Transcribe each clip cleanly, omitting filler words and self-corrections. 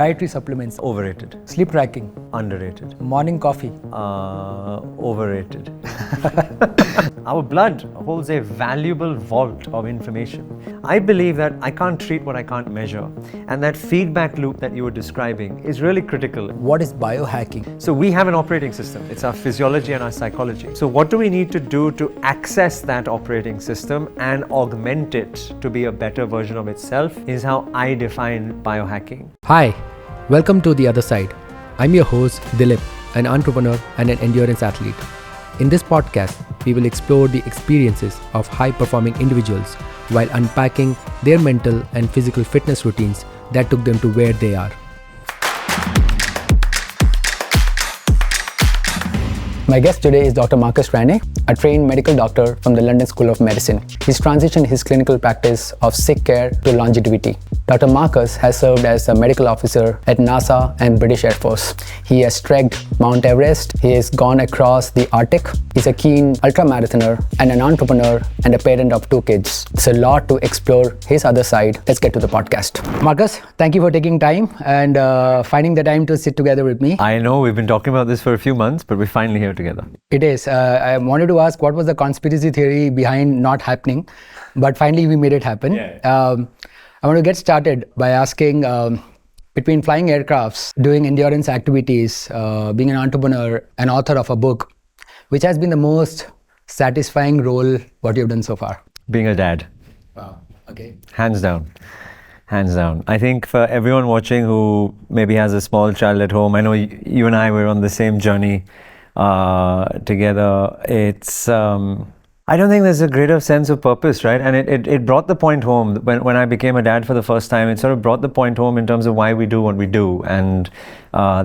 Dietary supplements. Overrated. Sleep tracking. Underrated. Morning coffee. Overrated. Our blood holds a valuable vault of information. I believe that I can't treat what I can't measure. And that feedback loop that you were describing is really critical. What is biohacking? So we have an operating system. It's our physiology and our psychology. So what do we need to do to access that operating system and augment it to be a better version of itself is how I define biohacking. Hi, welcome to The Other Side. I'm your host, Dilip, an entrepreneur and an endurance athlete. In this podcast, we will explore the experiences of high-performing individuals while unpacking their mental and physical fitness routines that took them to where they are. My guest today is Dr. Marcus Ranney, a trained medical doctor from the London School of Medicine. He's transitioned his clinical practice of sick care to longevity. Dr. Marcus has served as a medical officer at NASA and British Air Force. He has trekked Mount Everest. He has gone across the Arctic. He's a keen ultramarathoner and an entrepreneur and a parent of 2 kids. It's a lot to explore his other side. Let's get to the podcast. Marcus, thank you for taking time and finding the time to sit together with me. I know we've been talking about this for a few months, but we're finally here together. It is. I wanted to ask what was the conspiracy theory behind not happening, but finally we made it happen. I want to get started by asking, between flying aircrafts, doing endurance activities, being an entrepreneur, an author of a book, which has been the most satisfying role what you've done so far? Being a dad. Wow. Okay. Hands down. Hands down. I think for everyone watching who maybe has a small child at home, I know you and I were on the same journey together. It's I don't think there's a greater sense of purpose, right? And it brought the point home when I became a dad for the first time. It sort of brought the point home in terms of why we do what we do, and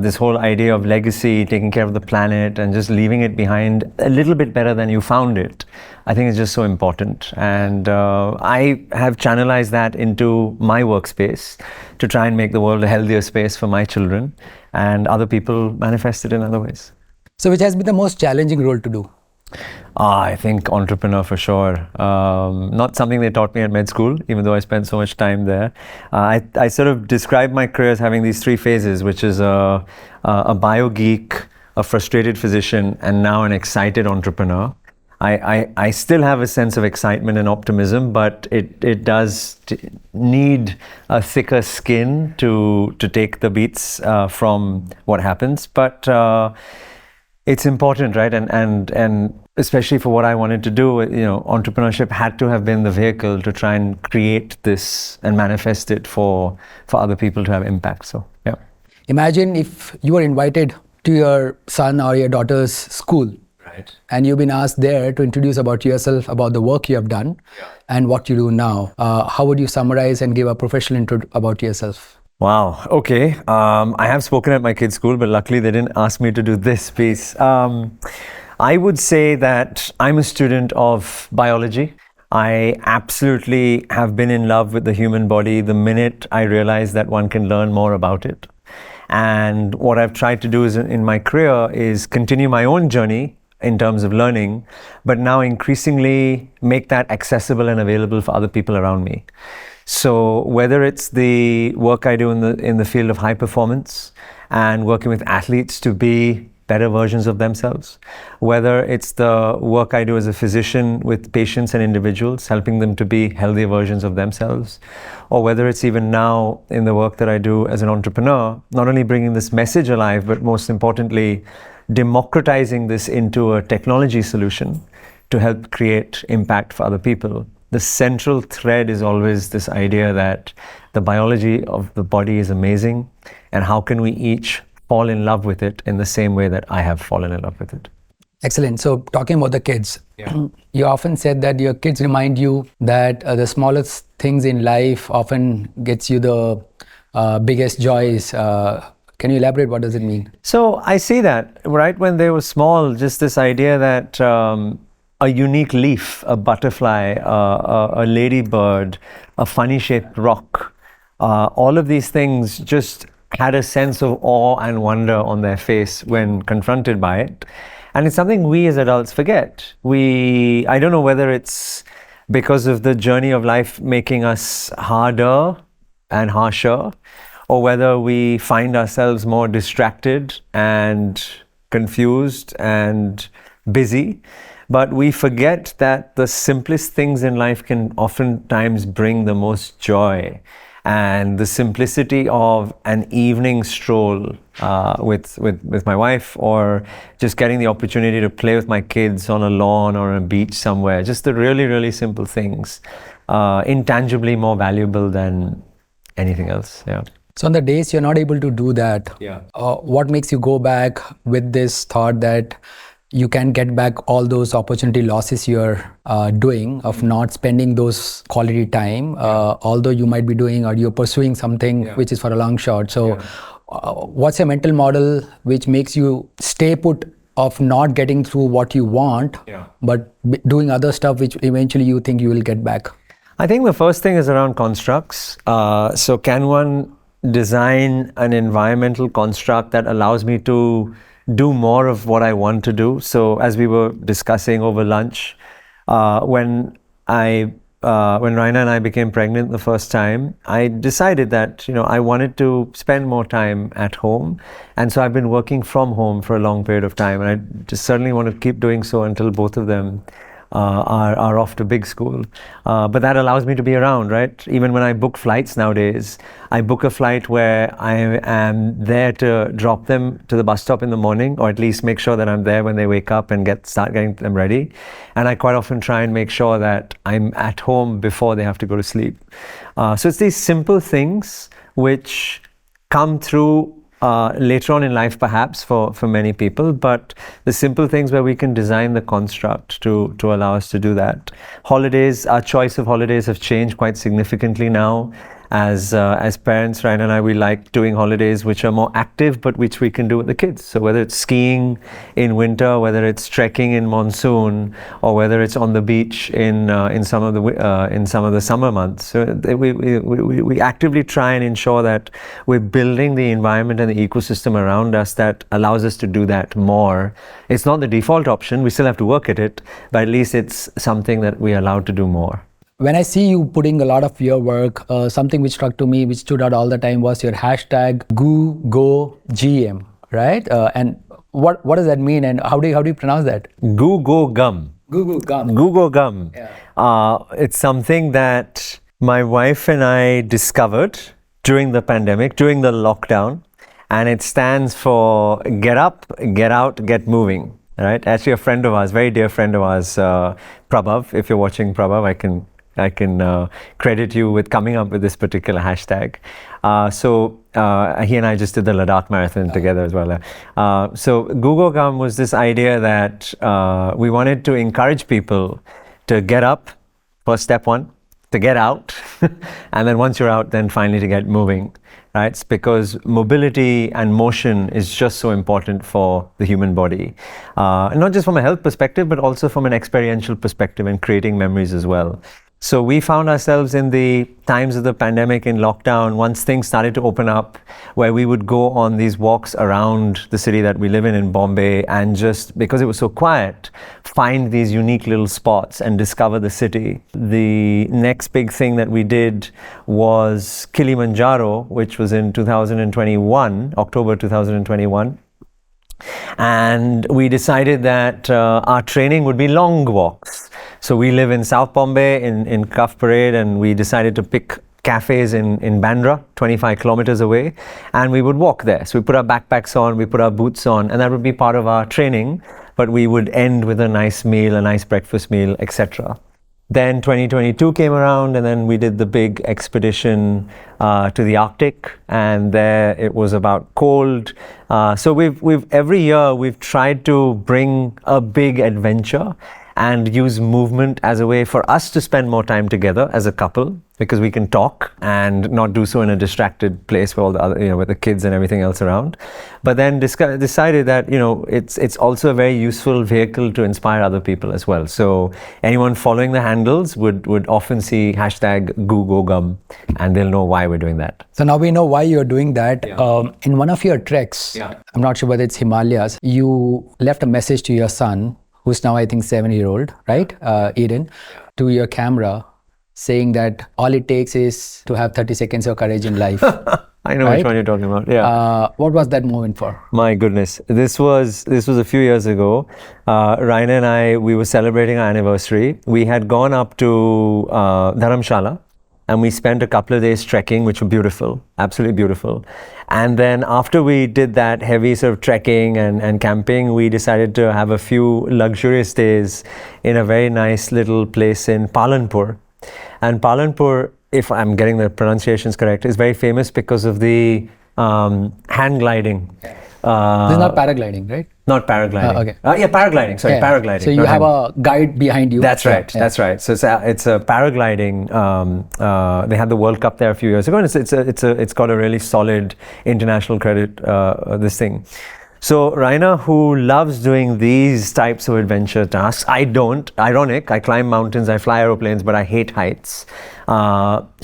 this whole idea of legacy, taking care of the planet and just leaving it behind a little bit better than you found it, I think is just so important. And I have channelized that into my workspace to try and make the world a healthier space for my children, and other people manifest it in other ways. So which has been the most challenging role to do? I think entrepreneur for sure. Not something they taught me at med school, even though I spent so much time there. I sort of describe my career as having these 3 phases, which is a bio geek, a frustrated physician, and now an excited entrepreneur. I still have a sense of excitement and optimism, but it does need a thicker skin to take the beats from what happens. But it's important, right? And especially for what I wanted to do, entrepreneurship had to have been the vehicle to try and create this and manifest it for other people to have impact. So, yeah. Imagine if you were invited to your son or your daughter's school. Right. And you've been asked there to introduce about yourself, about the work you have done and what you do now. How would you summarize and give a professional intro about yourself? Wow. Okay. I have spoken at my kids' school, but luckily they didn't ask me to do this piece. I would say that I'm a student of biology. I absolutely have been in love with the human body the minute I realized that one can learn more about it. And what I've tried to do is in my career is continue my own journey in terms of learning, but now increasingly make that accessible and available for other people around me. So whether it's the work I do in the field of high performance and working with athletes to be better versions of themselves, whether it's the work I do as a physician with patients and individuals, helping them to be healthier versions of themselves, or whether it's even now in the work that I do as an entrepreneur, not only bringing this message alive, but most importantly, democratizing this into a technology solution to help create impact for other people. The central thread is always this idea that the biology of the body is amazing, and how can we each fall in love with it in the same way that I have fallen in love with it. Excellent. So talking about the kids, you often said that your kids remind you that the smallest things in life often gets you the biggest joys. Can you elaborate? What does it mean? So I see that right when they were small, just this idea that a unique leaf, a butterfly, a ladybird, a funny shaped rock, all of these things just had a sense of awe and wonder on their face when confronted by it. And it's something we as adults forget. I don't know whether it's because of the journey of life making us harder and harsher, or whether we find ourselves more distracted and confused and busy. But we forget that the simplest things in life can oftentimes bring the most joy. And the simplicity of an evening stroll with my wife, or just getting the opportunity to play with my kids on a lawn or a beach somewhere, just the really, really simple things, intangibly more valuable than anything else. Yeah. So on the days you're not able to do that, Yeah. what makes you go back with this thought that you can get back all those opportunity losses you're doing of not spending those quality time, although you might be doing or you're pursuing something which is for a long shot. So what's your mental model which makes you stay put of not getting through what you want, but doing other stuff which eventually you think you will get back? I think the first thing is around constructs. So can one design an environmental construct that allows me to do more of what I want to do? So as we were discussing over lunch, when Raina and I became pregnant the first time, I decided that, I wanted to spend more time at home. And so I've been working from home for a long period of time. And I just certainly want to keep doing so until both of them are off to big school. But that allows me to be around, right? Even when I book flights nowadays, I book a flight where I am there to drop them to the bus stop in the morning, or at least make sure that I'm there when they wake up and start getting them ready. And I quite often try and make sure that I'm at home before they have to go to sleep. So it's these simple things which come through later on in life, perhaps for many people, but the simple things where we can design the construct to allow us to do that. Holidays, our choice of holidays have changed quite significantly now. As parents, Ryan and I, we like doing holidays which are more active, but which we can do with the kids. So whether it's skiing in winter, whether it's trekking in monsoon, or whether it's on the beach in some of the summer months. So we actively try and ensure that we're building the environment and the ecosystem around us that allows us to do that more. It's not the default option. We still have to work at it, but at least it's something that we're allowed to do more. When I see you putting a lot of your work, something which struck to me, which stood out all the time, was your hashtag GUGOGM, right? And what does that mean, and how do you pronounce that? GUGOGM. GUGOGM. GUGOGM. Yeah. It's something that my wife and I discovered during the pandemic, during the lockdown, and it stands for get up, get out, get moving. Right? Actually, a friend of ours, very dear friend of ours, Prabhav. If you're watching, Prabhav, I can credit you with coming up with this particular hashtag. So he and I just did the Ladakh marathon together as well. So GUGOGM was this idea that we wanted to encourage people to get up, first step one, to get out, and then once you're out, then finally to get moving. Right? It's because mobility and motion is just so important for the human body. Not just from a health perspective, but also from an experiential perspective and creating memories as well. So we found ourselves in the times of the pandemic in lockdown, once things started to open up, where we would go on these walks around the city that we live in Bombay, and just because it was so quiet, find these unique little spots and discover the city. The next big thing that we did was Kilimanjaro, which was in 2021, October 2021. And we decided that our training would be long walks. So we live in South Bombay in Cuff Parade, and we decided to pick cafes in Bandra, 25 kilometers away, and we would walk there. So we put our backpacks on, we put our boots on, and that would be part of our training, but we would end with a nice meal, a nice breakfast meal, etc. Then 2022 came around, and then we did the big expedition to the Arctic, and there it was about cold. So we've every year we've tried to bring a big adventure and use movement as a way for us to spend more time together as a couple, because we can talk and not do so in a distracted place with all the other, with the kids and everything else around. But then decided that, it's also a very useful vehicle to inspire other people as well. So anyone following the handles would often see hashtag GUGOGM, and they'll know why we're doing that. So now we know why you're doing that. Yeah. In one of your treks, I'm not sure whether it's Himalayas, you left a message to your son, who's now, I think, 7-year-old, right? Eden, to your camera, saying that all it takes is to have 30 seconds of courage in life. I know right? which one you're talking about. Yeah. What was that moment for? My goodness, this was a few years ago. Raina and I, we were celebrating our anniversary. We had gone up to Dharamshala, and we spent a couple of days trekking, which were beautiful, absolutely beautiful. And then after we did that heavy sort of trekking and camping, we decided to have a few luxurious days in a very nice little place in Palanpur. And Palanpur, if I'm getting the pronunciations correct, is very famous because of the hand gliding. This is not paragliding, right? Not paragliding. Okay. Yeah, paragliding. Sorry, paragliding. So you have a guide behind you. That's right. Yeah. That's right. So it's a paragliding. They had the World Cup there a few years ago, and it's got a really solid international credit. This thing. So Raina, who loves doing these types of adventure tasks, I don't. Ironic. I climb mountains, I fly aeroplanes, but I hate heights.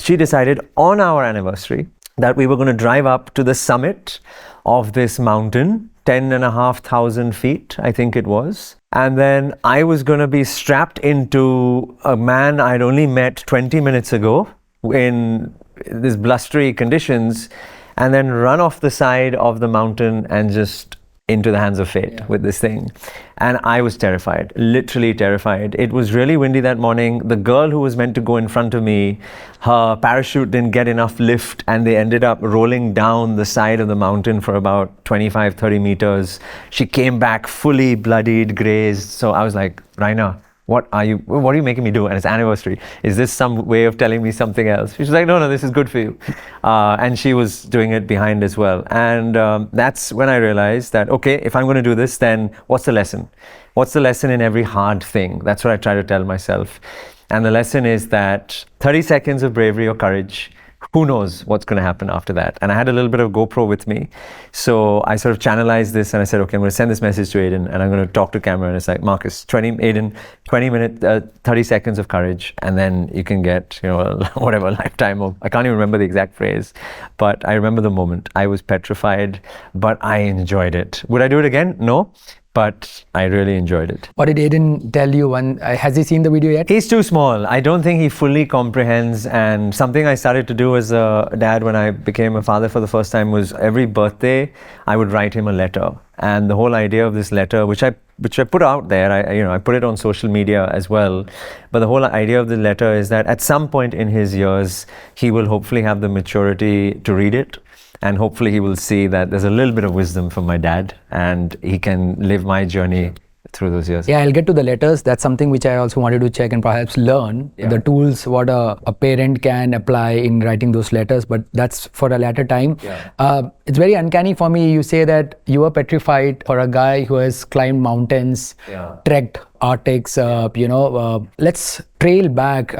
She decided on our anniversary that we were going to drive up to the summit of this mountain, 10,500 feet, I think it was. And then I was going to be strapped into a man I'd only met 20 minutes ago in these blustery conditions, and then run off the side of the mountain and just into the hands of fate with this thing. And I was terrified, literally terrified. It was really windy that morning. The girl who was meant to go in front of me, her parachute didn't get enough lift, and they ended up rolling down the side of the mountain for about 25, 30 meters. She came back fully bloodied, grazed. So I was like, Raina, what are you making me do? And it's anniversary. Is this some way of telling me something else? She's like, no, this is good for you. And she was doing it behind as well. And that's when I realized that, okay, if I'm going to do this, then what's the lesson? What's the lesson in every hard thing? That's what I try to tell myself. And the lesson is that 30 seconds of bravery or courage, who knows what's going to happen after that. And I had a little bit of GoPro with me. So I sort of channelized this and I said, okay, I'm going to send this message to Aiden and I'm going to talk to camera. And it's like, Marcus, 20 minutes, 30 seconds of courage. And then you can get, whatever, a lifetime of, I can't even remember the exact phrase, but I remember the moment. I was petrified, but I enjoyed it. Would I do it again? No. But I really enjoyed it. What did Aiden tell you? Has he seen the video yet? He's too small. I don't think he fully comprehends. And something I started to do as a dad when I became a father for the first time was every birthday, I would write him a letter. And the whole idea of this letter, which I put out there, I put it on social media as well. But the whole idea of the letter is that at some point in his years, he will hopefully have the maturity to read it. And hopefully he will see that there's a little bit of wisdom from my dad and he can live my journey through those years. Yeah, I'll get to the letters. That's something which I also wanted to check and perhaps learn the tools what a parent can apply in writing those letters, but that's for a later time. It's very uncanny for me. You say that you were petrified for a guy who has climbed mountains, trekked Arctics, let's trail back.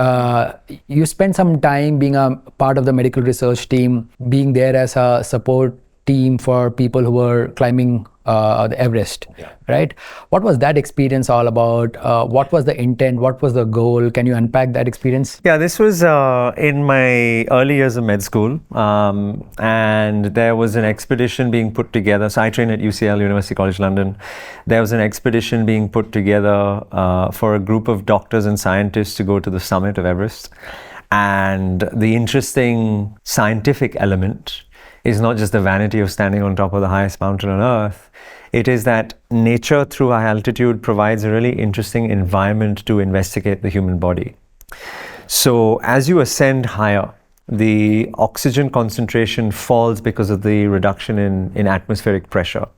You spent some time being a part of the medical research team, being there as a support team for people who were climbing the Everest, right? What was that experience all about? What was the intent? What was the goal? Can you unpack that experience? Yeah, this was in my early years of med school, and there was an expedition being put together. So I trained at UCL, University College London. There was an expedition being put together for a group of doctors and scientists to go to the summit of Everest. And the interesting scientific element is not just the vanity of standing on top of the highest mountain on earth. It is that nature through high altitude provides a really interesting environment to investigate the human body. So as you ascend higher, the oxygen concentration falls because of the reduction in atmospheric pressure.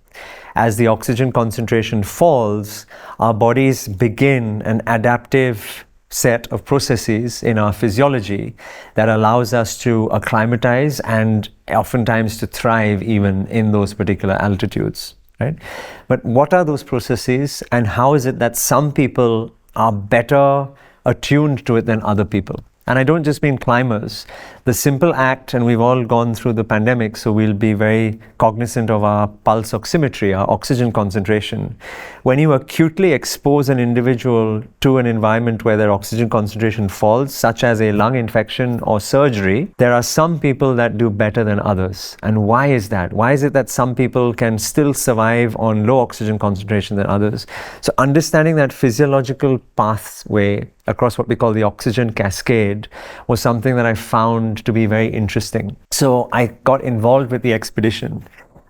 As the oxygen concentration falls, our bodies begin an adaptive set of processes in our physiology that allows us to acclimatize and oftentimes to thrive even in those particular altitudes, right? But what are those processes and how is it that some people are better attuned to it than other people? And I don't just mean climbers. The simple act, and we've all gone through the pandemic, so we'll be very cognizant of our pulse oximetry, our oxygen concentration. When you acutely expose an individual to an environment where their oxygen concentration falls, such as a lung infection or surgery, there are some people that do better than others. And why is that? Why is it that some people can still survive on low oxygen concentration than others? So understanding that physiological pathway across what we call the oxygen cascade was something that I found to be very interesting. So I got involved with the expedition,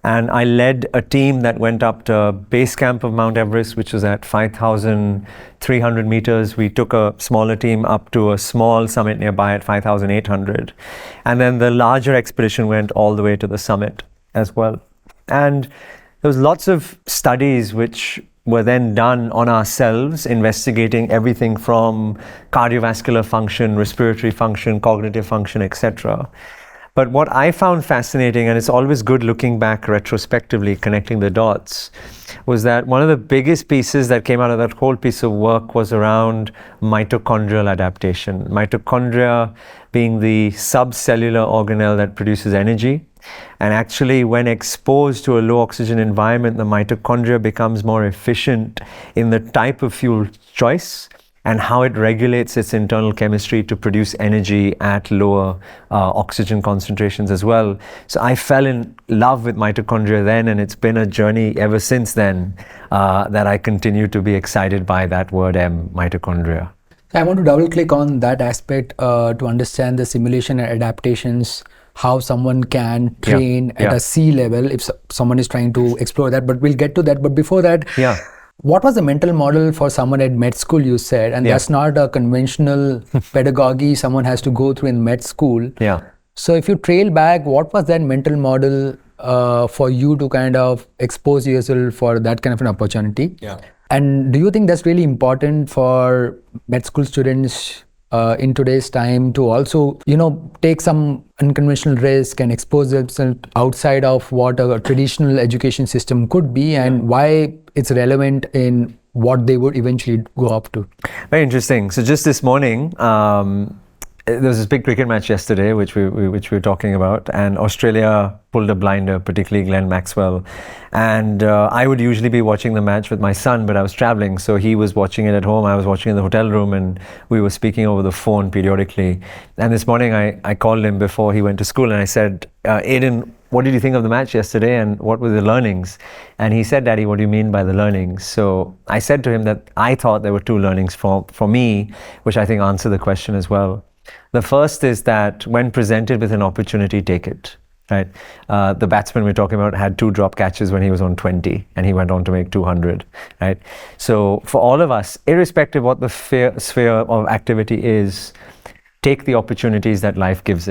and I led a team that went up to base camp of Mount Everest, which was at 5,300 meters. We took a smaller team up to a small summit nearby at 5,800. And then the larger expedition went all the way to the summit as well. And there was lots of studies which were then done on ourselves, investigating everything from cardiovascular function, respiratory function, cognitive function, etc. But what I found fascinating, and it's always good looking back retrospectively, connecting the dots, was that one of the biggest pieces that came out of that whole piece of work was around mitochondrial adaptation. Mitochondria being the subcellular organelle that produces energy. And actually, when exposed to a low oxygen environment, the mitochondria becomes more efficient in the type of fuel choice and how it regulates its internal chemistry to produce energy at lower oxygen concentrations as well. So I fell in love with mitochondria then, and it's been a journey ever since then that I continue to be excited by that word M, mitochondria. I want to double click on that aspect to understand the simulation and adaptations, how someone can train at a sea level if someone is trying to explore that, but we'll get to that. But before that, what was the mental model for someone at med school, you said? And that's not a conventional pedagogy someone has to go through in med school. So if you trail back, what was that mental model for you to kind of expose yourself for that kind of an opportunity? And do you think that's really important for med school students in today's time to also, take some unconventional risk and expose themselves outside of what a traditional education system could be, and why it's relevant in what they would eventually go up to? Very interesting. So just this morning, there was this big cricket match yesterday, which we were talking about, and Australia pulled a blinder, particularly Glenn Maxwell. And I would usually be watching the match with my son, but I was traveling, so he was watching it at home. I was watching in the hotel room, and we were speaking over the phone periodically. And this morning, I called him before he went to school, and I said, Aiden, what did you think of the match yesterday, and what were the learnings? And he said, Daddy, what do you mean by the learnings? So I said to him that I thought there were two learnings for me, which I think answer the question as well. The first is that when presented with an opportunity, take it. Right? The batsman we're talking about had 2 drop catches when he was on 20, and he went on to make 200. Right? So for all of us, irrespective of what the sphere of activity is, take the opportunities that life gives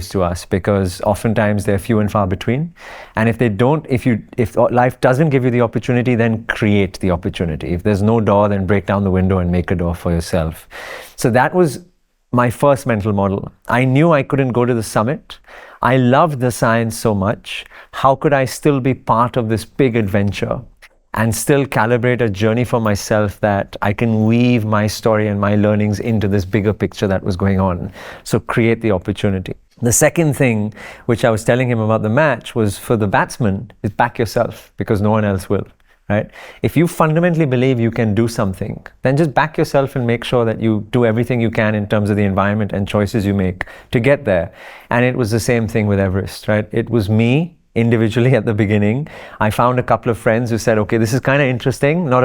to us, because oftentimes they're few and far between. And if life doesn't give you the opportunity, then create the opportunity. If there's no door, then break down the window and make a door for yourself. So that was my first mental model. I knew I couldn't go to the summit. I loved the science so much. How could I still be part of this big adventure and still calibrate a journey for myself that I can weave my story and my learnings into this bigger picture that was going on? So create the opportunity. The second thing, which I was telling him about the match, was for the batsman, is back yourself, because no one else will. Right? If you fundamentally believe you can do something, then just back yourself and make sure that you do everything you can in terms of the environment and choices you make to get there. And it was the same thing with Everest, right? It was me individually at the beginning. I found a couple of friends who said, okay, this is kind of interesting, not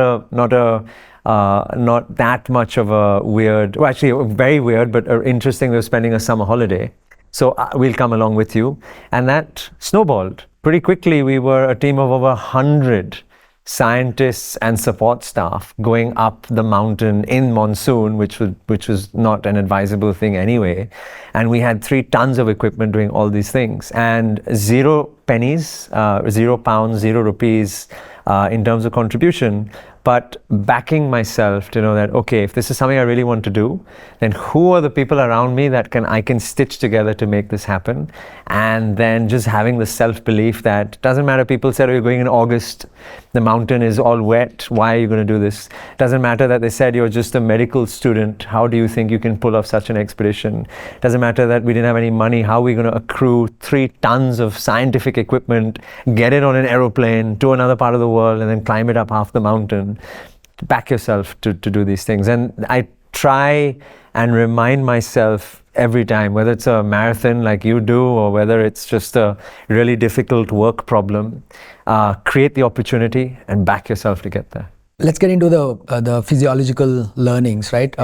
that much of a weird, well, actually very weird, but interesting. They were spending a summer holiday. So we'll come along with you. And that snowballed. Pretty quickly, we were a team of over 100 scientists and support staff going up the mountain in monsoon, which was not an advisable thing anyway. And we had 3 tons of equipment doing all these things, and 0 pennies, 0 pounds, 0 rupees in terms of contribution, but backing myself to know that, okay, if this is something I really want to do, then who are the people around me that I can stitch together to make this happen? And then just having the self-belief that doesn't matter, people said, oh, you're going in August, the mountain is all wet, why are you going to do this? Doesn't matter that they said you're just a medical student, how do you think you can pull off such an expedition? Doesn't matter that we didn't have any money, how are we going to accrue 3 tons of scientific equipment, get it on an aeroplane to another part of the world, and then climb it up half the mountain? Back yourself to do these things. And I try and remind myself every time, whether it's a marathon like you do, or whether it's just a really difficult work problem, create the opportunity and back yourself to get there. Let's get into the physiological learnings, right?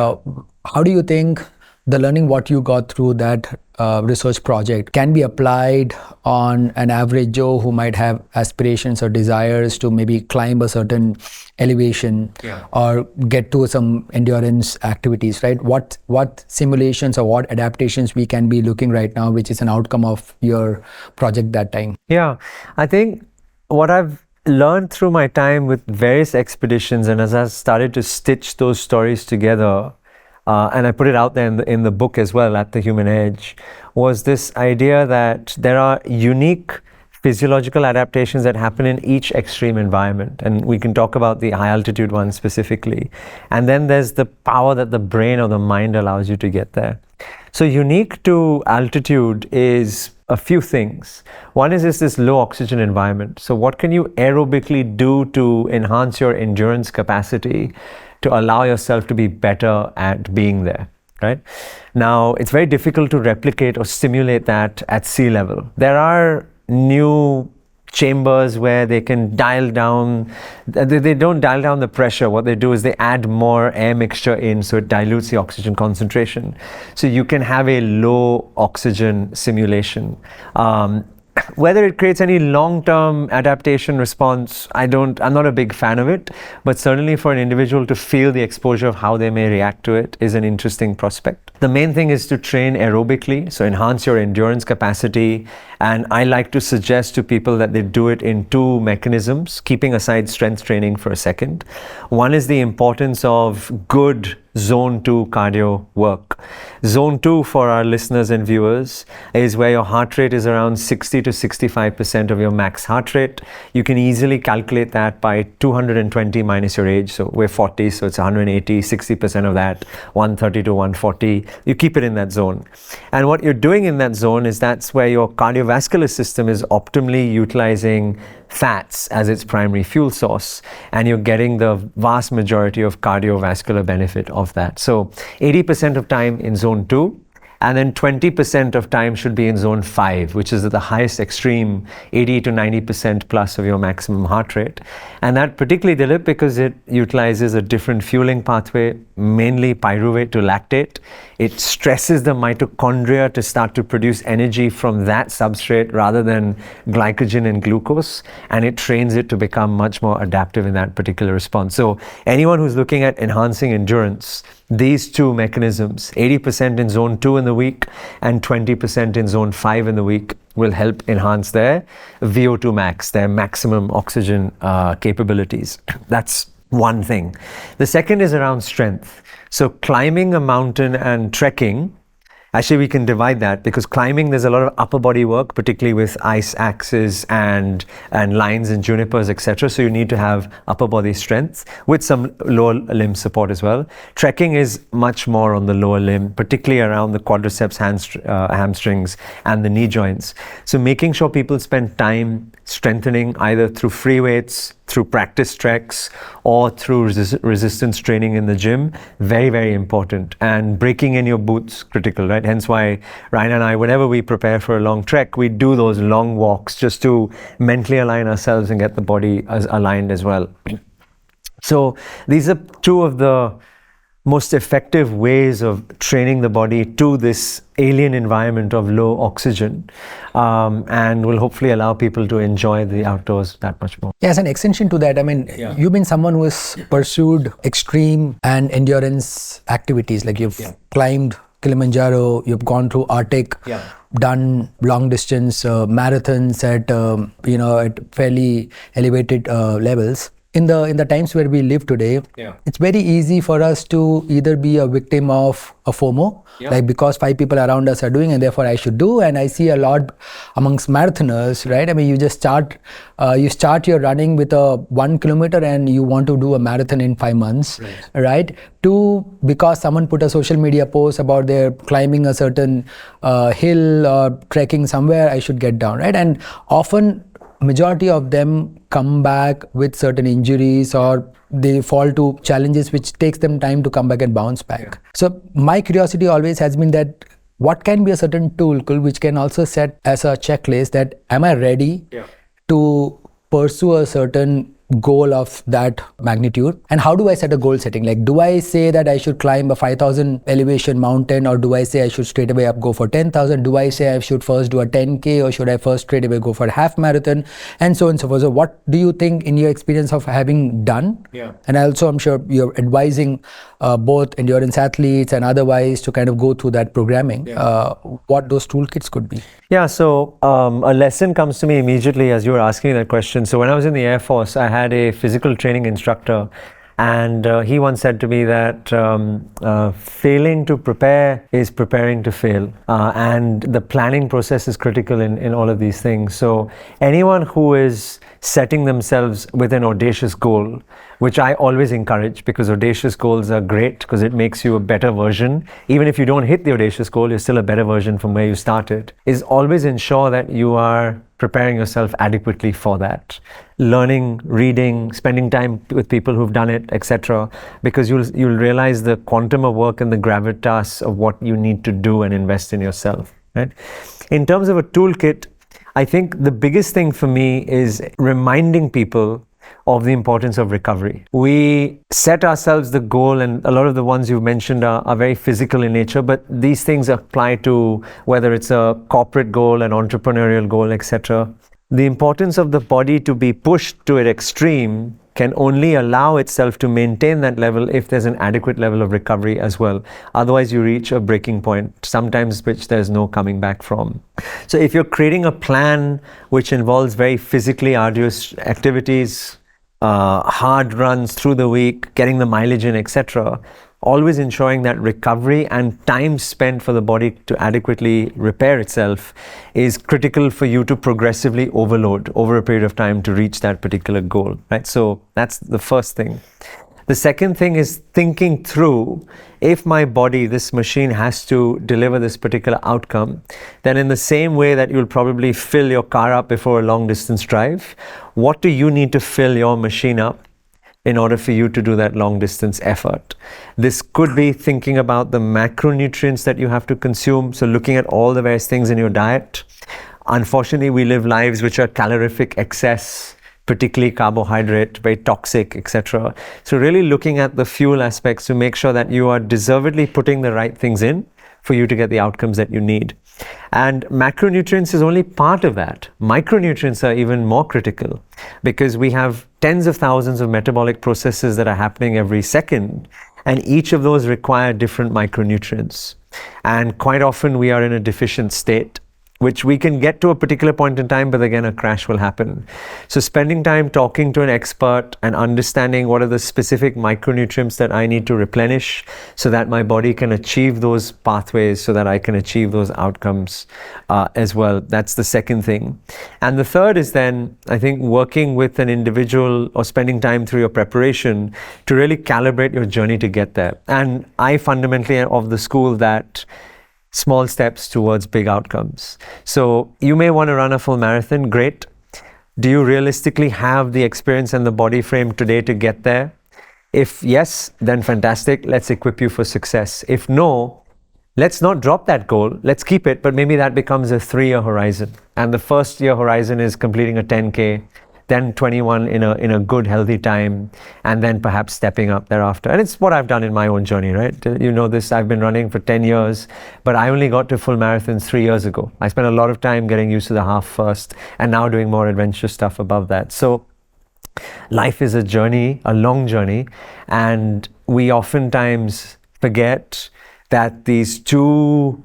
how do you think the learning what you got through that research project can be applied on an average Joe who might have aspirations or desires to maybe climb a certain elevation or get to some endurance activities, right? What simulations or what adaptations we can be looking right now, which is an outcome of your project that time? Yeah, I think what I've learned through my time with various expeditions, and as I started to stitch those stories together, and I put it out there in the book as well, At the Human Edge, was this idea that there are unique physiological adaptations that happen in each extreme environment. And we can talk about the high altitude one specifically. And then there's the power that the brain or the mind allows you to get there. So unique to altitude is a few things. One is this low oxygen environment. So what can you aerobically do to enhance your endurance capacity to allow yourself to be better at being there, right? Now, it's very difficult to replicate or simulate that at sea level. There are new chambers where they can dial down, they don't dial down the pressure. What they do is they add more air mixture in, so it dilutes the oxygen concentration. So you can have a low oxygen simulation. Whether it creates any long-term adaptation response, I'm not a big fan of it, but certainly for an individual to feel the exposure of how they may react to it is an interesting prospect. The main thing is to train aerobically, so enhance your endurance capacity. And I like to suggest to people that they do it in two mechanisms, keeping aside strength training for a second. One is the importance of good Zone 2 cardio work. Zone 2, for our listeners and viewers, is where your heart rate is around 60 to 65% of your max heart rate. You can easily calculate that by 220 minus your age. So we're 40, so it's 180, 60% of that, 130 to 140. You keep it in that zone. And what you're doing in that zone is that's where your cardiovascular system is optimally utilizing fats as its primary fuel source, and you're getting the vast majority of cardiovascular benefit of that. So 80% of time in zone 2, and then 20% of time should be in zone 5, which is at the highest extreme, 80 to 90% plus of your maximum heart rate. And that particularly, Dilip, because it utilizes a different fueling pathway, mainly pyruvate to lactate. It stresses the mitochondria to start to produce energy from that substrate rather than glycogen and glucose, and it trains it to become much more adaptive in that particular response. So anyone who's looking at enhancing endurance, these two mechanisms, 80% in zone 2 in the week and 20% in zone 5 in the week, will help enhance their VO2 max, their maximum oxygen capabilities. That's one thing. The second is around strength. So climbing a mountain and trekking, actually we can divide that, because climbing, there's a lot of upper body work, particularly with ice axes and lines and junipers, etc. So you need to have upper body strength with some lower limb support as well. Trekking is much more on the lower limb, particularly around the quadriceps, hamstrings and the knee joints. So making sure people spend time strengthening either through free weights, through practice treks, or through resistance training in the gym, very, very important. And breaking in your boots, critical, right? Hence why Ryan and I, whenever we prepare for a long trek, we do those long walks just to mentally align ourselves and get the body aligned as well. So these are two of the most effective ways of training the body to this alien environment of low oxygen, and will hopefully allow people to enjoy the outdoors that much more. Yeah, as an extension to that, I mean, you've been someone who has pursued extreme and endurance activities, like you've climbed Kilimanjaro, you've gone through Arctic, done long distance marathons at at fairly elevated levels. In the times where we live today, it's very easy for us to either be a victim of a FOMO, like because 5 people around us are doing and therefore I should do. And I see a lot amongst marathoners, right? I mean, you just start your running with a 1 kilometer and you want to do a marathon in 5 months, right? To because someone put a social media post about their climbing a certain hill or trekking somewhere, I should get down, right? And often majority of them come back with certain injuries, or they fall to challenges which takes them time to come back and bounce back. So my curiosity always has been that what can be a certain tool which can also set as a checklist that am I ready to pursue a certain goal of that magnitude? And how do I set a goal setting? Like, do I say that I should climb a 5,000 elevation mountain, or do I say I should straight away go for 10,000? Do I say I should first do a 10K, or should I first straight away go for a half marathon, and so on and so forth? So what do you think, in your experience of having done? Yeah. And also, I'm sure you're advising both endurance athletes and otherwise to kind of go through that programming, what those toolkits could be. Yeah, so a lesson comes to me immediately as you were asking me that question. So when I was in the Air Force, I had a physical training instructor, and he once said to me that failing to prepare is preparing to fail, and the planning process is critical in all of these things. So anyone who is setting themselves with an audacious goal, which I always encourage, because audacious goals are great because it makes you a better version. Even if you don't hit the audacious goal, you're still a better version from where you started. Is always ensure that you are preparing yourself adequately for that. Learning, reading, spending time with people who've done it, etc. Because you'll realize the quantum of work and the gravitas of what you need to do and invest in yourself. Right? In terms of a toolkit, I think the biggest thing for me is reminding people of the importance of recovery. We set ourselves the goal, and a lot of the ones you've mentioned are very physical in nature, but these things apply to whether it's a corporate goal, an entrepreneurial goal, etc. The importance of the body to be pushed to an extreme can only allow itself to maintain that level if there's an adequate level of recovery as well. Otherwise, you reach a breaking point, sometimes which there's no coming back from. So if you're creating a plan which involves very physically arduous activities, hard runs through the week, getting the mileage in, etc., always ensuring that recovery and time spent for the body to adequately repair itself is critical for you to progressively overload over a period of time to reach that particular goal, right? So that's the first thing. The second thing is thinking through, if my body, this machine, has to deliver this particular outcome, then in the same way that you'll probably fill your car up before a long distance drive, what do you need to fill your machine up in order for you to do that long distance effort? This could be thinking about the macronutrients that you have to consume. So looking at all the various things in your diet. Unfortunately, we live lives which are calorific excess, particularly carbohydrate, very toxic, etc. So really looking at the fuel aspects to make sure that you are deservedly putting the right things in for you to get the outcomes that you need. And macronutrients is only part of that. Micronutrients are even more critical, because we have tens of thousands of metabolic processes that are happening every second, and each of those require different micronutrients. And quite often we are in a deficient state, which we can get to a particular point in time, but again, a crash will happen. So spending time talking to an expert and understanding what are the specific micronutrients that I need to replenish so that my body can achieve those pathways, so that I can achieve those outcomes as well. That's the second thing. And the third is then, I think, working with an individual or spending time through your preparation to really calibrate your journey to get there. And I fundamentally am of the school that small steps towards big outcomes. So you may want to run a full marathon, great. Do you realistically have the experience and the body frame today to get there? If yes, then fantastic, let's equip you for success. If no, let's not drop that goal, let's keep it, but maybe that becomes a 3-year horizon. And the first year horizon is completing a 10K, then 21 in a good healthy time, and then perhaps stepping up thereafter. And it's what I've done in my own journey, right? You know this, I've been running for 10 years, but I only got to full marathons 3 years ago. I spent a lot of time getting used to the half first, and now doing more adventurous stuff above that. So life is a journey, a long journey, and we oftentimes forget that these two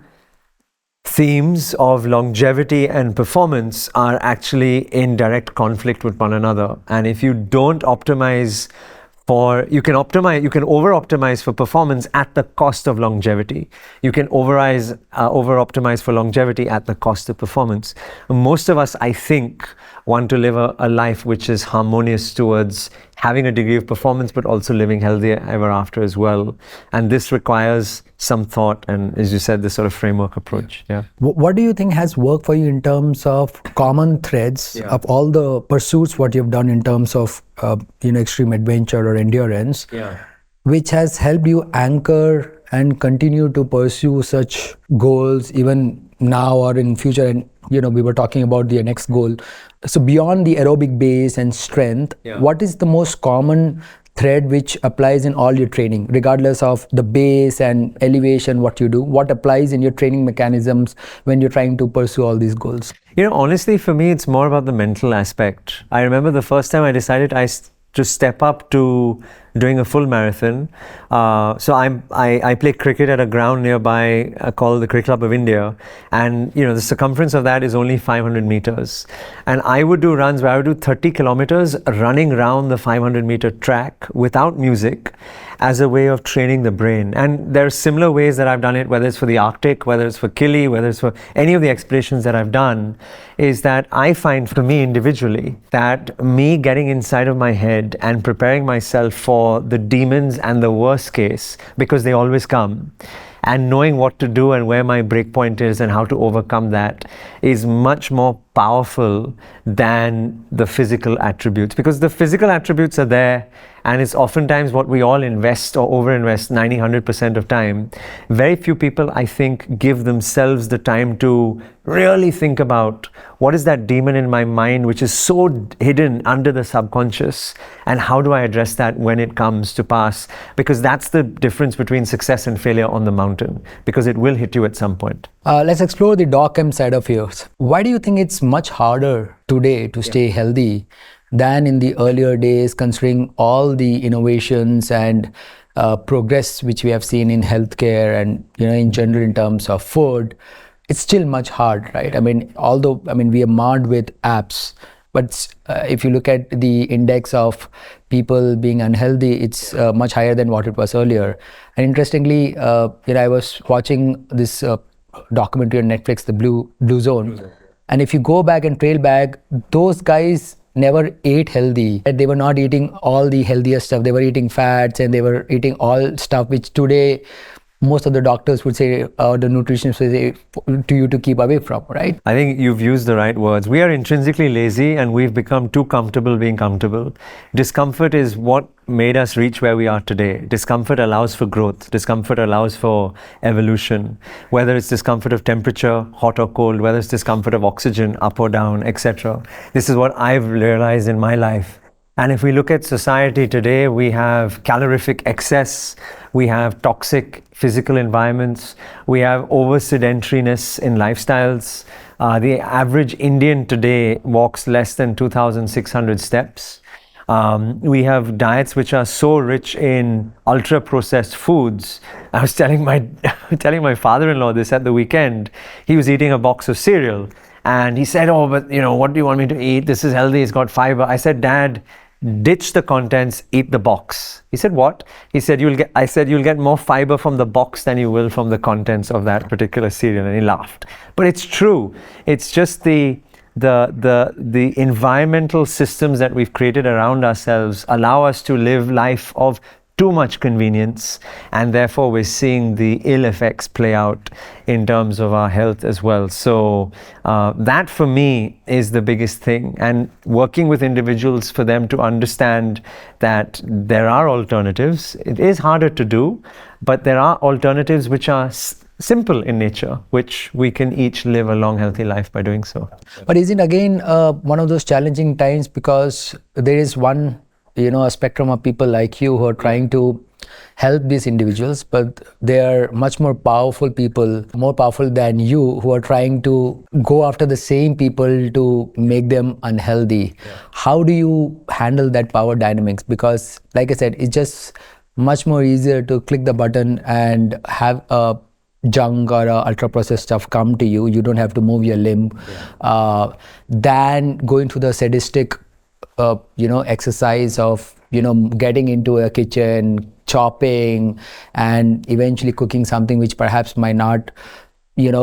themes of longevity and performance are actually in direct conflict with one another. And if you don't optimize you can over-optimize for performance at the cost of longevity. You can over-optimize for longevity at the cost of performance. Most of us, I think, want to live a life which is harmonious towards having a degree of performance, but also living healthier ever after as well. And this requires some thought and, as you said, this sort of framework approach. Yeah. What do you think has worked for you in terms of common threads of all the pursuits, what you've done in terms of extreme adventure or endurance, which has helped you anchor and continue to pursue such goals even now or in future? And we were talking about the next goal So beyond the aerobic base and strength, what is the most common thread which applies in all your training, regardless of the base and elevation, what you do? What applies in your training mechanisms when you're trying to pursue all these goals? Honestly, for me, it's more about the mental aspect. I remember the first time I decided to step up to doing a full marathon. So I play cricket at a ground nearby called the Cricket Club of India, and the circumference of that is only 500 meters. And I would do runs where I would do 30 kilometers running around the 500-meter track without music, as a way of training the brain. And there are similar ways that I've done it, whether it's for the Arctic, whether it's for Kili, whether it's for any of the expeditions that I've done, is that I find for me individually that me getting inside of my head and preparing myself for the demons and the worst case, because they always come, and knowing what to do and where my break point is and how to overcome that is much more powerful than the physical attributes, because the physical attributes are there, and it's oftentimes what we all invest or overinvest 90-100% of time. Very few people, I think, give themselves the time to really think about what is that demon in my mind which is so hidden under the subconscious, and how do I address that when it comes to pass, because that's the difference between success and failure on the mountain, because it will hit you at some point. Let's explore the GUGOGM side of yours. Why do you think it's much harder today to stay healthy than in the earlier days, considering all the innovations and progress which we have seen in healthcare and in general in terms of food? It's still much hard, right? Although we are marred with apps, but if you look at the index of people being unhealthy, it's much higher than what it was earlier. And interestingly, I was watching this documentary on Netflix, the Blue Zone. And if you go back and trail back, those guys never ate healthy. They were not eating all the healthiest stuff. They were eating fats, and they were eating all stuff which today most of the doctors would say, or the nutritionists would say to you to keep away from, right? I think you've used the right words. We are intrinsically lazy, and we've become too comfortable being comfortable. Discomfort is what made us reach where we are today. Discomfort allows for growth. Discomfort allows for evolution. Whether it's discomfort of temperature, hot or cold, whether it's discomfort of oxygen, up or down, etc. This is what I've realized in my life. And if we look at society today, we have calorific excess, we have toxic physical environments, we have over-sedentariness in lifestyles. The average Indian today walks less than 2,600 steps. We have diets which are so rich in ultra-processed foods. I was telling my father-in-law this at the weekend. He was eating a box of cereal, and he said, "Oh, but what do you want me to eat? This is healthy, it's got fiber." I said, "Dad, ditch the contents, eat the box." He said, "What?" He said, I said, "You'll get more fiber from the box than you will from the contents of that particular cereal." And he laughed. But it's true. It's just the environmental systems that we've created around ourselves allow us to live life of too much convenience, and therefore we're seeing the ill effects play out in terms of our health as well. So that for me is the biggest thing, and working with individuals for them to understand that there are alternatives. It is harder to do, but there are alternatives which are simple in nature, which we can each live a long, healthy life by doing so. But is it again one of those challenging times, because there is one a spectrum of people like you who are trying to help these individuals, but they are much more powerful people, more powerful than you, who are trying to go after the same people to make them unhealthy. How do you handle that power dynamics? Because like I said, it's just much more easier to click the button and have a junk or ultra processed stuff come to you. You don't have to move your limb, than going to the sadistic exercise of getting into a kitchen, chopping, and eventually cooking something which perhaps might not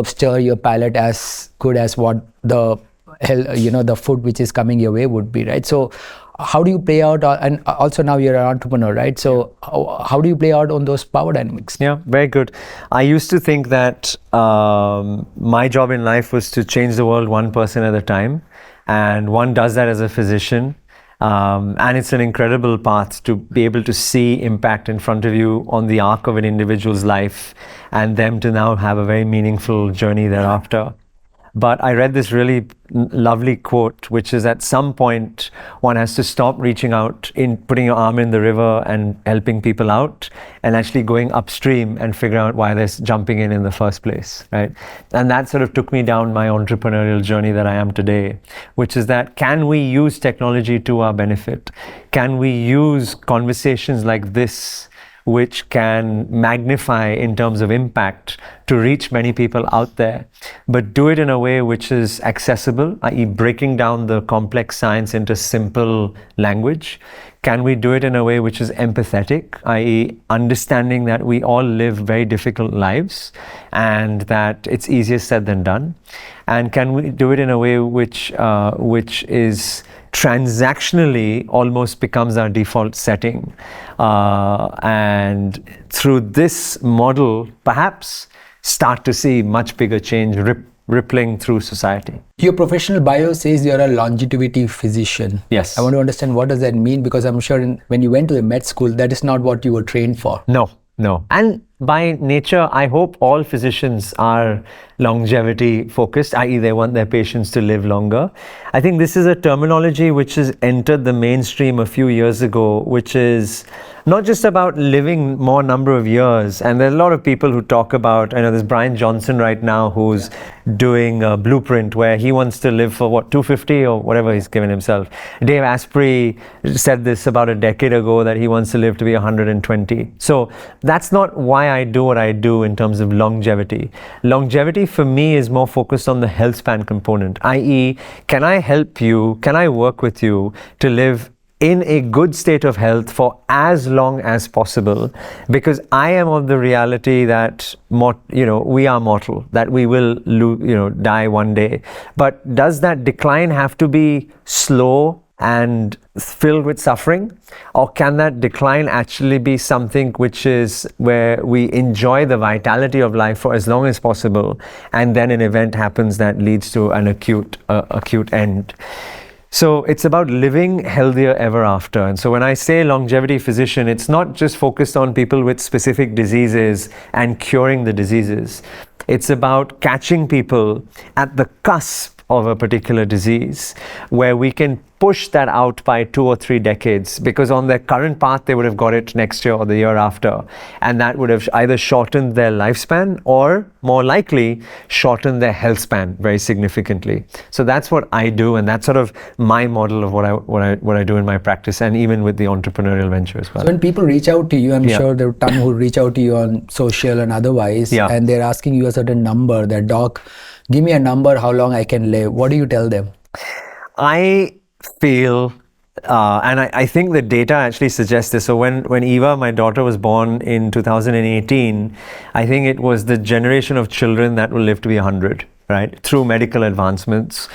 stir your palate as good as what the the food which is coming your way would be, right? So how do you play out, and also now you're an entrepreneur, right? So how do you play out on those power dynamics? Yeah, very good. I used to think that my job in life was to change the world one person at a time, and one does that as a physician. And it's an incredible path to be able to see impact in front of you on the arc of an individual's life, and them to now have a very meaningful journey thereafter. But I read this really lovely quote, which is at some point one has to stop reaching out, in putting your arm in the river and helping people out, and actually going upstream and figure out why they're jumping in the first place, right? And that sort of took me down my entrepreneurial journey that I am today, which is that, can we use technology to our benefit? Can we use conversations like this, which can magnify in terms of impact, to reach many people out there, but do it in a way which is accessible, i.e. breaking down the complex science into simple language? Can we do it in a way which is empathetic, i.e. understanding that we all live very difficult lives and that it's easier said than done? And can we do it in a way which is transactionally almost becomes our default setting? And through this model, perhaps start to see much bigger change rippling through society. Your professional bio says you're a longevity physician. Yes. I want to understand, what does that mean? Because I'm sure when you went to the med school, that is not what you were trained for. No. And by nature, I hope all physicians are longevity focused, i.e. they want their patients to live longer. I think this is a terminology which has entered the mainstream a few years ago, which is not just about living more number of years. And there are a lot of people who talk about, I know there's Brian Johnson right now who's doing a blueprint where he wants to live for 250 or whatever he's given himself. Dave Asprey said this about a decade ago, that he wants to live to be 120. So that's not why I do what I do in terms of longevity. Longevity for me is more focused on the health span component, i.e. can I help you, can I work with you to live in a good state of health for as long as possible, because I am of the reality that we are mortal, that we will die one day. But does that decline have to be slow and filled with suffering, or can that decline actually be something which is where we enjoy the vitality of life for as long as possible, and then an event happens that leads to an acute end? So it's about living healthier ever after. And so when I say longevity physician, it's not just focused on people with specific diseases and curing the diseases. It's about catching people at the cusp of a particular disease, where we can push that out by 2 or 3 decades, because on their current path they would have got it next year or the year after, and that would have either shortened their lifespan or more likely shortened their health span very significantly. So that's what I do, and that's sort of my model of what I do in my practice, and even with the entrepreneurial venture as well. So when people reach out to you, I'm sure there are a ton who reach out to you on social and otherwise, and they're asking you a certain number, that doc, give me a number, how long I can live. What do you tell them? I feel, and I think the data actually suggests this. So when Eva, my daughter, was born in 2018, I think it was the generation of children that will live to be 100, right? Through medical advancements.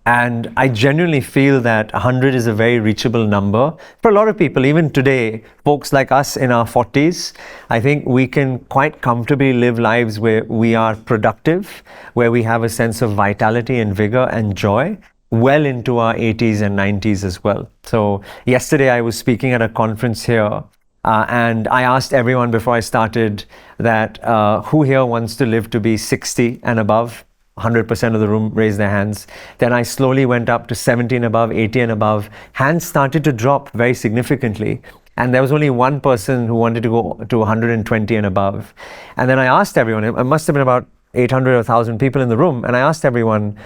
And I genuinely feel that 100 is a very reachable number for a lot of people. Even today, folks like us in our 40s, I think we can quite comfortably live lives where we are productive, where we have a sense of vitality and vigor and joy, well into our 80s and 90s as well. So yesterday I was speaking at a conference here, and I asked everyone before I started that who here wants to live to be 60 and above? 100% of the room raised their hands. Then I slowly went up to 70 and above, 80 and above. Hands started to drop very significantly. And there was only one person who wanted to go to 120 and above. And then I asked everyone, it must have been about 800 or 1,000 people in the room. And I asked everyone,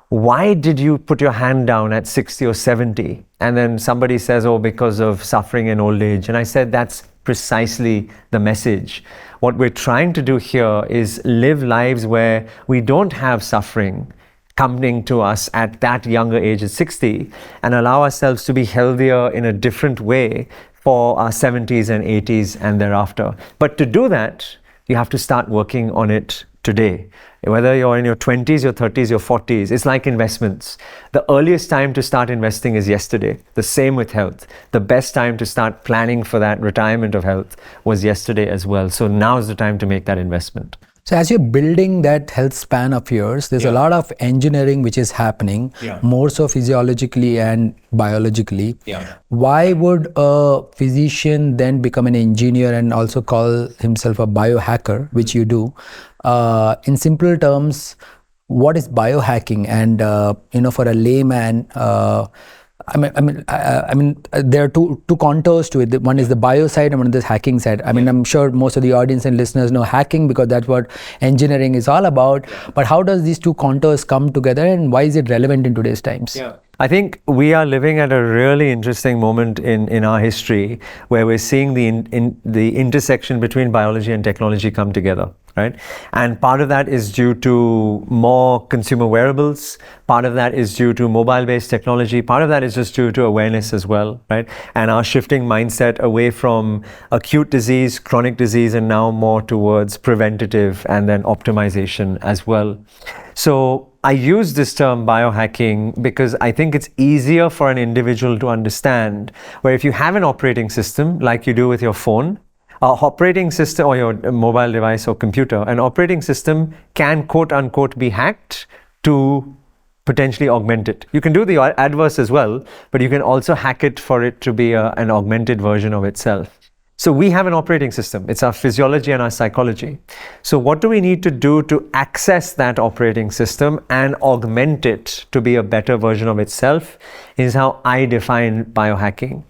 why did you put your hand down at 60 or 70? And then somebody says, oh, because of suffering and old age. And I said, that's precisely the message. What we're trying to do here is live lives where we don't have suffering coming to us at that younger age at 60, and allow ourselves to be healthier in a different way for our 70s and 80s and thereafter. But to do that, you have to start working on it today. Whether you're in your 20s, your 30s, your 40s, it's like investments. The earliest time to start investing is yesterday. The same with health. The best time to start planning for that retirement of health was yesterday as well. So now is the time to make that investment. So as you're building that health span of yours, there's a lot of engineering which is happening, more so physiologically and biologically. Why would a physician then become an engineer and also call himself a biohacker, which you do? In simple terms, what is biohacking? And for a layman, there are two contours to it. One is the bio side and one is the hacking side. I'm sure most of the audience and listeners know hacking because that's what engineering is all about. But how does these two contours come together, and why is it relevant in today's times? I think we are living at a really interesting moment in our history where we're seeing the intersection between biology and technology come together, right? And part of that is due to more consumer wearables. Part of that is due to mobile-based technology. Part of that is just due to awareness as well, right? And our shifting mindset away from acute disease, chronic disease, and now more towards preventative and then optimization as well. So I use this term biohacking because I think it's easier for an individual to understand, where if you have an operating system like you do with your phone, operating system or your mobile device or computer, an operating system can quote unquote be hacked to potentially augment it. You can do the adverse as well, but you can also hack it for it to be an augmented version of itself. So we have an operating system. It's our physiology and our psychology. So what do we need to do to access that operating system and augment it to be a better version of itself is how I define biohacking.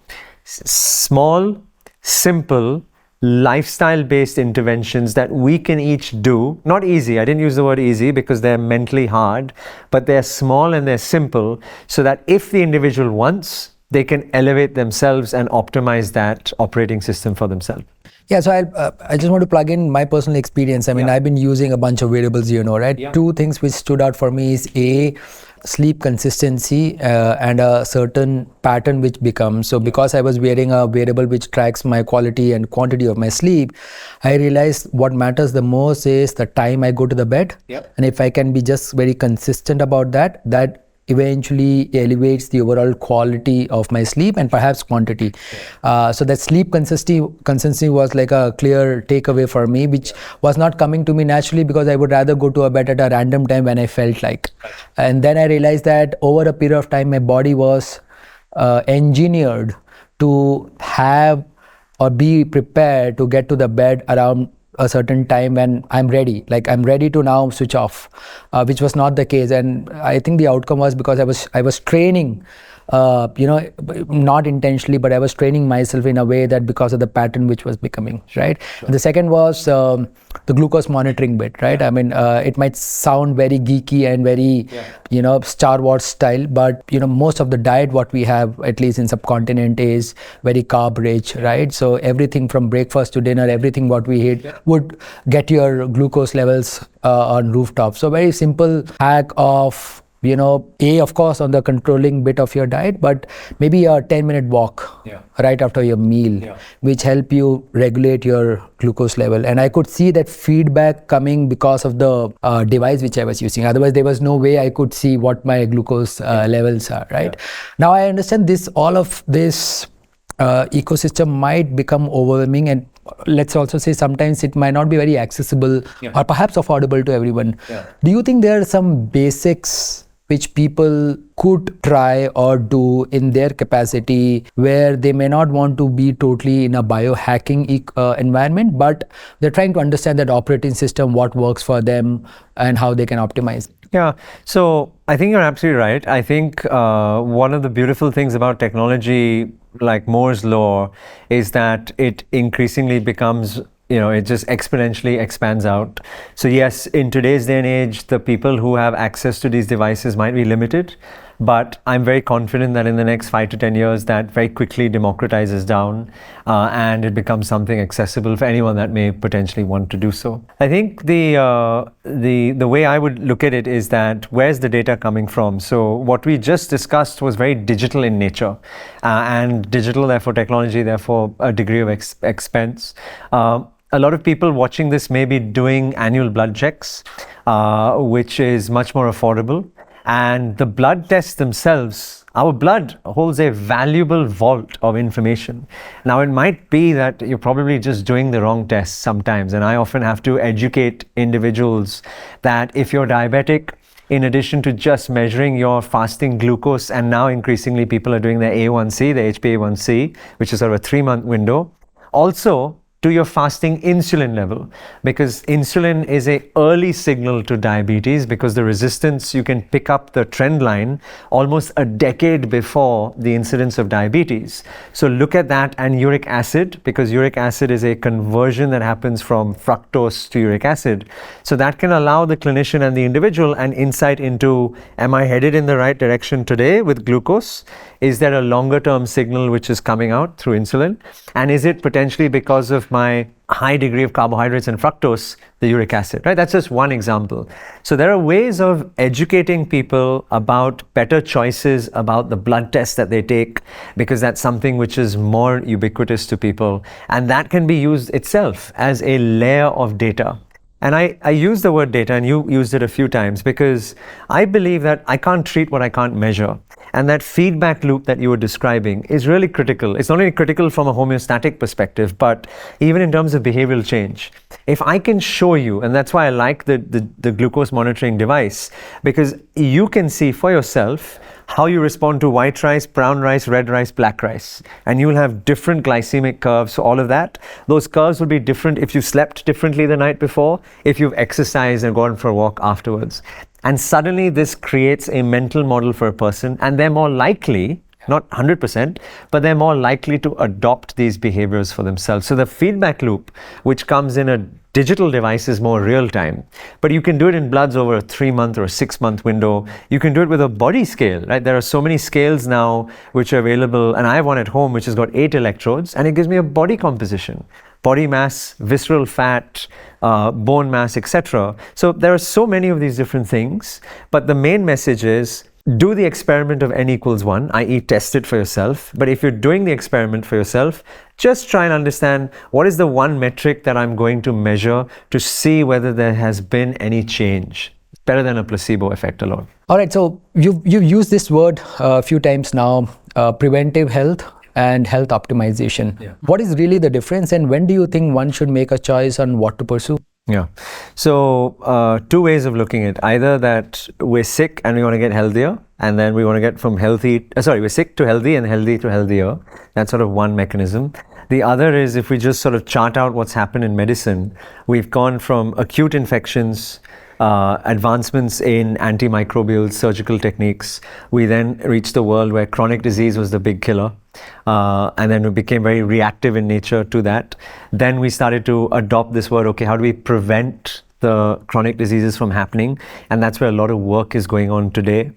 Small, simple, lifestyle-based interventions that we can each do. Not easy. I didn't use the word easy because they're mentally hard, but they're small and they're simple so that if the individual wants, they can elevate themselves and optimize that operating system for themselves. Yeah, so I just want to plug in my personal experience. I've been using a bunch of variables, right? Yeah. Two things which stood out for me is sleep consistency and a certain pattern which becomes. So because I was wearing a wearable which tracks my quality and quantity of my sleep, I realized what matters the most is the time I go to the bed. Yep. And if I can be just very consistent about that eventually elevates the overall quality of my sleep and perhaps quantity. So that sleep consistency was like a clear takeaway for me, which was not coming to me naturally because I would rather go to a bed at a random time when I felt like. And then I realized that over a period of time, my body was engineered to have or be prepared to get to the bed around a certain time when I'm ready, like I'm ready to now switch off, which was not the case. And I think the outcome was because I was training, not intentionally, but I was training myself in a way that because of the pattern which was becoming, right? Sure. The second was the glucose monitoring bit, right? Yeah. It might sound very geeky and very, Star Wars style, but most of the diet what we have, at least in subcontinent, is very carb rich, right? So everything from breakfast to dinner, everything what we eat would get your glucose levels on rooftop. So very simple hack of of course, on the controlling bit of your diet, but maybe a 10-minute walk right after your meal, which help you regulate your glucose level. And I could see that feedback coming because of the device which I was using. Otherwise, there was no way I could see what my glucose levels are, right? Yeah. Now, I understand all of this ecosystem might become overwhelming, and let's also say sometimes it might not be very accessible or perhaps affordable to everyone. Yeah. Do you think there are some basics which people could try or do in their capacity where they may not want to be totally in a biohacking environment, but they're trying to understand that operating system, what works for them and how they can optimize? Yeah, so I think you're absolutely right. I think one of the beautiful things about technology, like Moore's law, is that it increasingly becomes, it just exponentially expands out. So yes, in today's day and age, the people who have access to these devices might be limited, but I'm very confident that in the next 5 to 10 years, that very quickly democratizes down and it becomes something accessible for anyone that may potentially want to do so. I think the way I would look at it is that where's the data coming from? So what we just discussed was very digital in nature, and digital, therefore technology, therefore a degree of expense. A lot of people watching this may be doing annual blood checks, which is much more affordable. And the blood tests themselves, our blood holds a valuable vault of information. Now, it might be that you're probably just doing the wrong tests sometimes. And I often have to educate individuals that if you're diabetic, in addition to just measuring your fasting glucose, and now increasingly people are doing their A1C, the HbA1c, which is sort of a 3-month window. Also, to your fasting insulin level, because insulin is a early signal to diabetes, because the resistance, you can pick up the trend line almost a decade before the incidence of diabetes. So look at that, and uric acid, because uric acid is a conversion that happens from fructose to uric acid. So that can allow the clinician and the individual an insight into, am I headed in the right direction today with glucose? Is there a longer term signal which is coming out through insulin? And is it potentially because of my high degree of carbohydrates and fructose, the uric acid, right? That's just one example. So there are ways of educating people about better choices about the blood tests that they take, because that's something which is more ubiquitous to people. And that can be used itself as a layer of data. And I use the word data, and you used it a few times, because I believe that I can't treat what I can't measure. And that feedback loop that you were describing is really critical. It's not only critical from a homeostatic perspective, but even in terms of behavioral change. If I can show you, and that's why I like the glucose monitoring device, because you can see for yourself how you respond to white rice, brown rice, red rice, black rice. And you will have different glycemic curves, all of that. Those curves will be different if you slept differently the night before, if you've exercised and gone for a walk afterwards. And suddenly this creates a mental model for a person, and they're more likely, not 100%, but they're more likely to adopt these behaviors for themselves. So the feedback loop, which comes in a digital device, is more real time, but you can do it in bloods over a 3-month or a 6-month window. You can do it with a body scale, right? There are so many scales now which are available, and I have one at home which has got 8 electrodes, and it gives me a body composition, body mass, visceral fat, bone mass, etc. So there are so many of these different things, but the main message is, do the experiment of n equals 1, i.e. test it for yourself. But if you're doing the experiment for yourself, just try and understand, what is the one metric that I'm going to measure to see whether there has been any change. It's better than a placebo effect alone. All right, so you've used this word a few times now, preventive health and health optimization. Yeah. What is really the difference, and when do you think one should make a choice on what to pursue? Yeah. So two ways of looking at it. Either that we're sick and we want to get healthier, and then we want to get from healthy, we're sick to healthy and healthy to healthier. That's sort of one mechanism. The other is, if we just sort of chart out what's happened in medicine, we've gone from acute infections, advancements in antimicrobial surgical techniques. We then reached a world where chronic disease was the big killer. And then we became very reactive in nature to that. Then we started to adopt this word, okay, how do we prevent the chronic diseases from happening? And that's where a lot of work is going on today.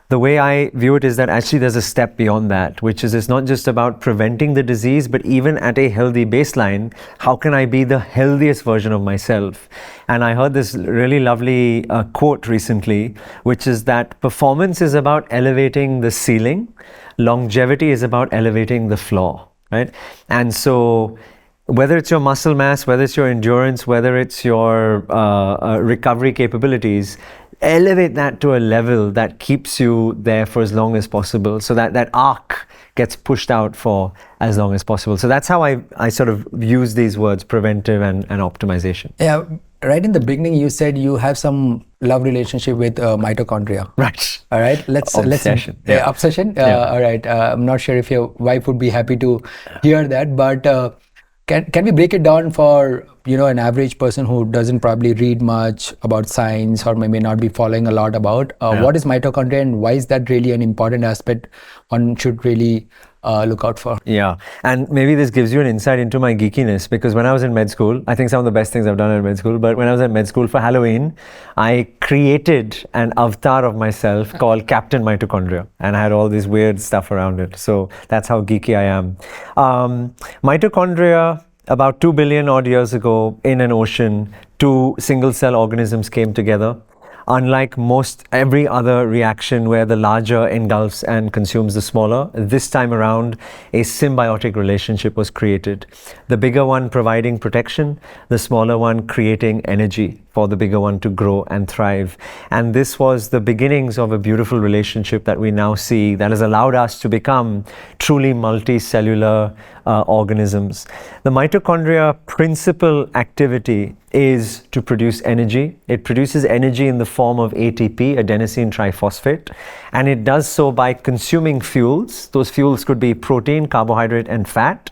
The way I view it is that actually there's a step beyond that, which is, it's not just about preventing the disease, but even at a healthy baseline, how can I be the healthiest version of myself? And I heard this really lovely quote recently, which is that performance is about elevating the ceiling, longevity is about elevating the floor, right? And so whether it's your muscle mass, whether it's your endurance, whether it's your recovery capabilities, elevate that to a level that keeps you there for as long as possible, so that that arc gets pushed out for as long as possible. So that's how I sort of use these words, preventive and optimization. Yeah, right in the beginning you said you have some love relationship with mitochondria. Right. All right, Obsession. Obsession. All right, I'm not sure if your wife would be happy to hear that, but can we break it down for an average person who doesn't probably read much about science, or maybe not be following a lot about what is mitochondria, and why is that really an important aspect one should really look out for? Yeah, and maybe this gives you an insight into my geekiness, because when I was in med school, I think some of the best things I've done in med school, but when I was at med school for Halloween, I created an avatar of myself called Captain Mitochondria, and I had all this weird stuff around it. So that's how geeky I am. Mitochondria, about 2 billion odd years ago, in an ocean, 2 single cell organisms came together. Unlike every other reaction where the larger engulfs and consumes the smaller, this time around a symbiotic relationship was created. The bigger one providing protection, the smaller one creating energy for the bigger one to grow and thrive. And this was the beginnings of a beautiful relationship that we now see, that has allowed us to become truly multicellular organisms. The mitochondria principal activity is to produce energy. It produces energy in the form of ATP, adenosine triphosphate, and it does so by consuming fuels. Those fuels could be protein, carbohydrate, and fat.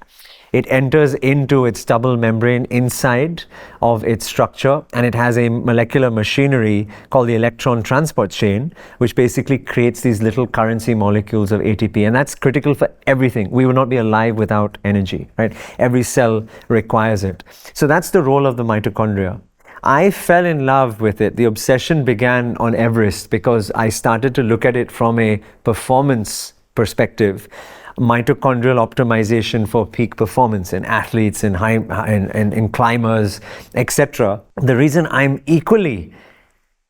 It enters into its double membrane inside of its structure, and it has a molecular machinery called the electron transport chain, which basically creates these little currency molecules of ATP, and that's critical for everything. We would not be alive without energy, right? Every cell requires it. So that's the role of the mitochondria. I fell in love with it. The obsession began on Everest because I started to look at it from a performance perspective. Mitochondrial optimization for peak performance in athletes, in climbers, etc. The reason I'm equally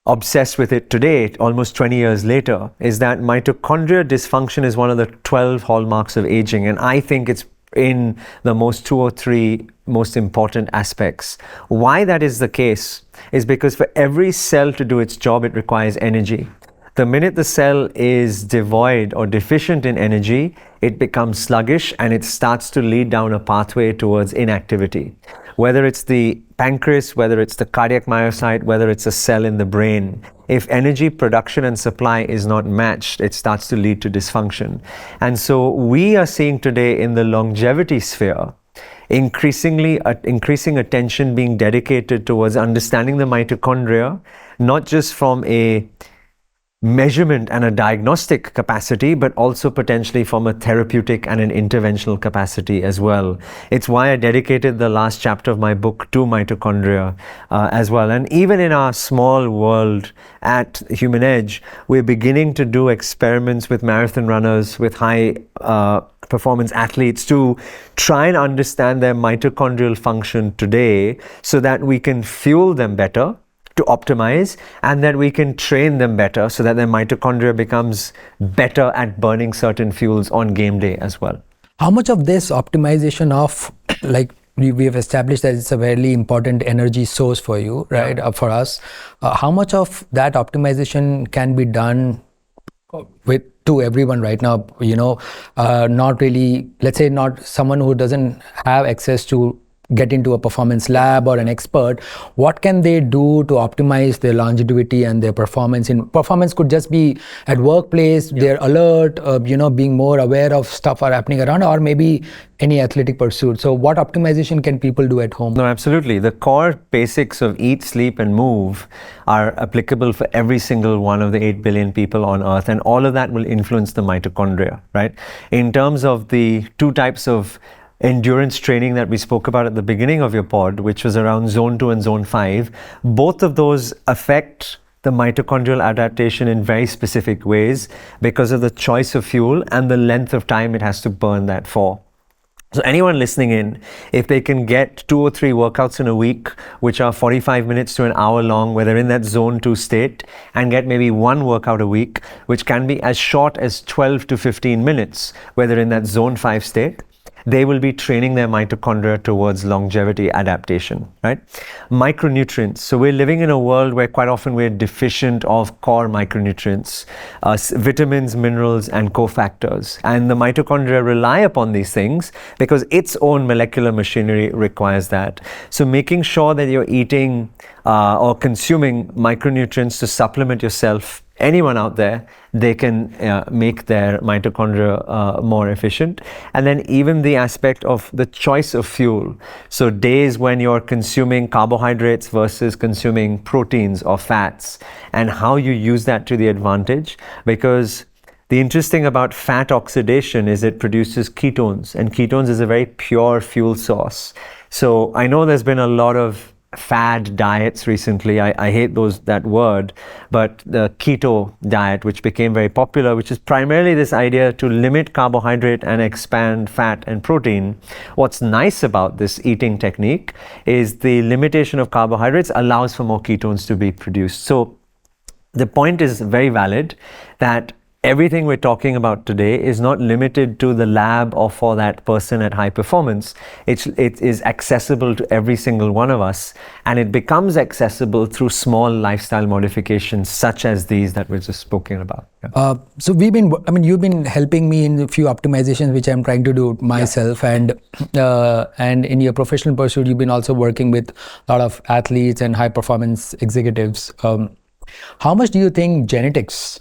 obsessed with it today, almost 20 years later, is that mitochondria dysfunction is one of the 12 hallmarks of aging, and I think it's in the two or three most important aspects. Why that is the case is because for every cell to do its job, it requires energy. The minute the cell is devoid or deficient in energy, it becomes sluggish and it starts to lead down a pathway towards inactivity. Whether it's the pancreas, whether it's the cardiac myocyte, whether it's a cell in the brain, if energy production and supply is not matched, it starts to lead to dysfunction. And so we are seeing today in the longevity sphere, increasing attention being dedicated towards understanding the mitochondria, not just from a measurement and a diagnostic capacity, but also potentially from a therapeutic and an interventional capacity as well. It's why I dedicated the last chapter of my book to mitochondria as well. And even in our small world at Human Edge, we're beginning to do experiments with marathon runners, with high performance athletes, to try and understand their mitochondrial function today so that we can fuel them better, to optimize, and that we can train them better so that their mitochondria becomes better at burning certain fuels on game day as well. How much of this optimization of, like we have established that it's a very important energy source for you, right? For us, how much of that optimization can be done to everyone right now? Not really, let's say not someone who doesn't have access to get into a performance lab or an expert. What can they do to optimize their longevity and their performance? In performance could just be at workplace, they're alert, being more aware of stuff are happening around, or maybe any athletic pursuit. So what optimization can people do at home? No, absolutely. The core basics of eat, sleep and move are applicable for every single one of the 8 billion people on earth, and all of that will influence the mitochondria, right? In terms of the two types of endurance training that we spoke about at the beginning of your pod, which was around zone 2 and zone 5, both of those affect the mitochondrial adaptation in very specific ways because of the choice of fuel and the length of time it has to burn that for. So anyone listening in, if they can get 2 or 3 workouts in a week, which are 45 minutes to an hour long, where they're in that zone 2 state, and get maybe 1 workout a week, which can be as short as 12 to 15 minutes, where they're in that zone 5 state, they will be training their mitochondria towards longevity adaptation, right? Micronutrients. So we're living in a world where quite often we're deficient of core micronutrients, vitamins, minerals, and cofactors. And the mitochondria rely upon these things because its own molecular machinery requires that. So making sure that you're eating or consuming micronutrients to supplement yourself, anyone out there, they can make their mitochondria more efficient. And then even the aspect of the choice of fuel. So days when you're consuming carbohydrates versus consuming proteins or fats, and how you use that to the advantage. Because the interesting about fat oxidation is it produces ketones, and ketones is a very pure fuel source. So I know there's been a lot of fad diets recently. I hate that word, but the keto diet, which became very popular, which is primarily this idea to limit carbohydrate and expand fat and protein. What's nice about this eating technique is the limitation of carbohydrates allows for more ketones to be produced. So the point is very valid that everything we're talking about today is not limited to the lab or for that person at high performance. It is accessible to every single one of us, and it becomes accessible through small lifestyle modifications such as these that we're just speaking about. Yeah. So you've been helping me in a few optimizations which I'm trying to do myself, and in your professional pursuit, you've been also working with a lot of athletes and high performance executives. How much do you think genetics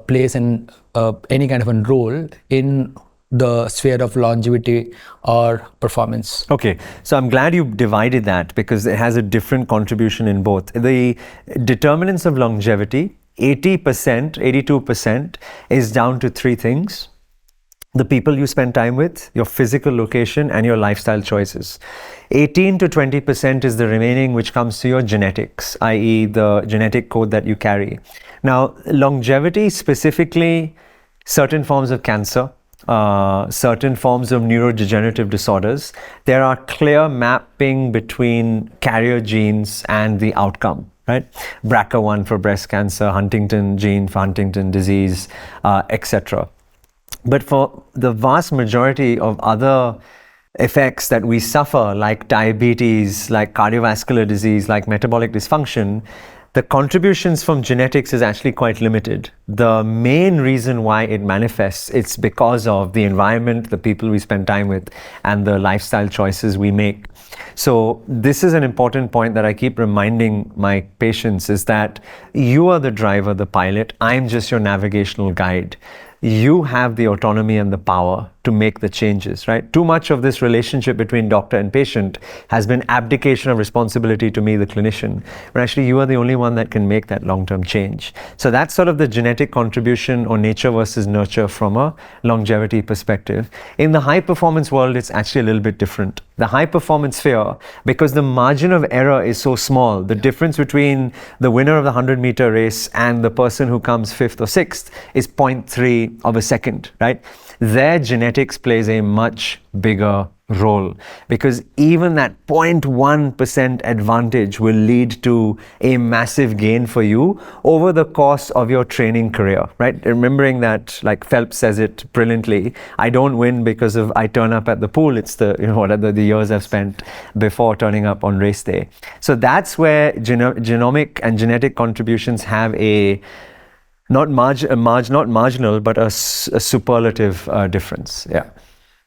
plays any kind of a role in the sphere of longevity or performance? Okay, so I'm glad you divided that because it has a different contribution in both. The determinants of longevity, 80%, 82% is down to three things: the people you spend time with, your physical location, and your lifestyle choices. 18 to 20% is the remaining, which comes to your genetics, i.e. the genetic code that you carry. Now, longevity, specifically certain forms of cancer, certain forms of neurodegenerative disorders, there are clear mapping between carrier genes and the outcome, right? BRCA1 for breast cancer, Huntington gene for Huntington disease, etc. But for the vast majority of other effects that we suffer, like diabetes, like cardiovascular disease, like metabolic dysfunction, the contributions from genetics is actually quite limited. The main reason why it manifests, it's because of the environment, the people we spend time with, and the lifestyle choices we make. So this is an important point that I keep reminding my patients, is that you are the driver, the pilot. I'm just your navigational guide. You have the autonomy and the power to make the changes, right? Too much of this relationship between doctor and patient has been abdication of responsibility to me, the clinician, but actually you are the only one that can make that long-term change. So that's sort of the genetic contribution, or nature versus nurture, from a longevity perspective. In the high performance world, it's actually a little bit different. The high performance sphere, because the margin of error is so small, the difference between the winner of the 100-meter race and the person who comes 5th or 6th is 0.3 of a second, right? Their genetics plays a much bigger role, because even that 0.1% advantage will lead to a massive gain for you over the course of your training career, right? Remembering that, like Phelps says it brilliantly, I don't win because of I turn up at the pool, it's the, what are the years I've spent before turning up on race day. So that's where genomic and genetic contributions have a not marginal, but a superlative difference. Yeah.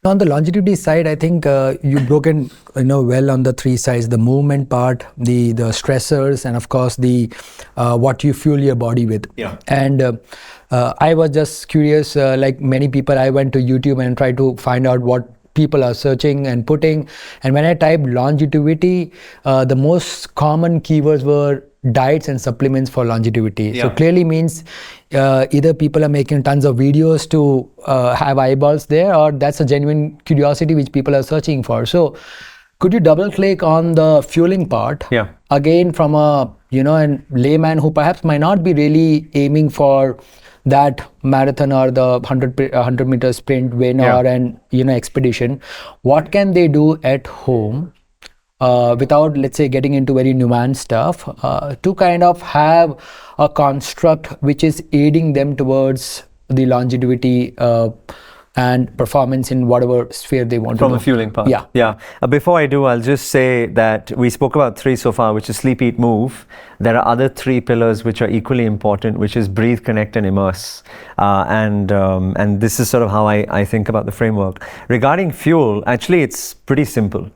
On the longevity side, I think you've broken well on the three sides: the movement part, the stressors, and of course the what you fuel your body with. Yeah. And I was just curious, like many people, I went to YouTube and tried to find out what people are searching and putting. And when I typed longevity, the most common keywords were diets and supplements for longevity. Yeah. So clearly means either people are making tons of videos to have eyeballs there, or that's a genuine curiosity which people are searching for. So could you double click on the fueling part? Yeah. Again, from a a layman who perhaps might not be really aiming for that marathon or the 100 meter sprint win, Yeah. or an expedition, what can they do at home without, let's say, getting into very nuanced stuff, to kind of have a construct which is aiding them towards the longevity and performance in whatever sphere they want From to a do? fueling part. Yeah. Yeah. Before I do, I'll just say that we spoke about 3 so far, which is sleep, eat, move. There are other 3 pillars which are equally important, which is breathe, connect, and immerse. And this is sort of how I think about the framework. Regarding fuel, actually, it's pretty simple.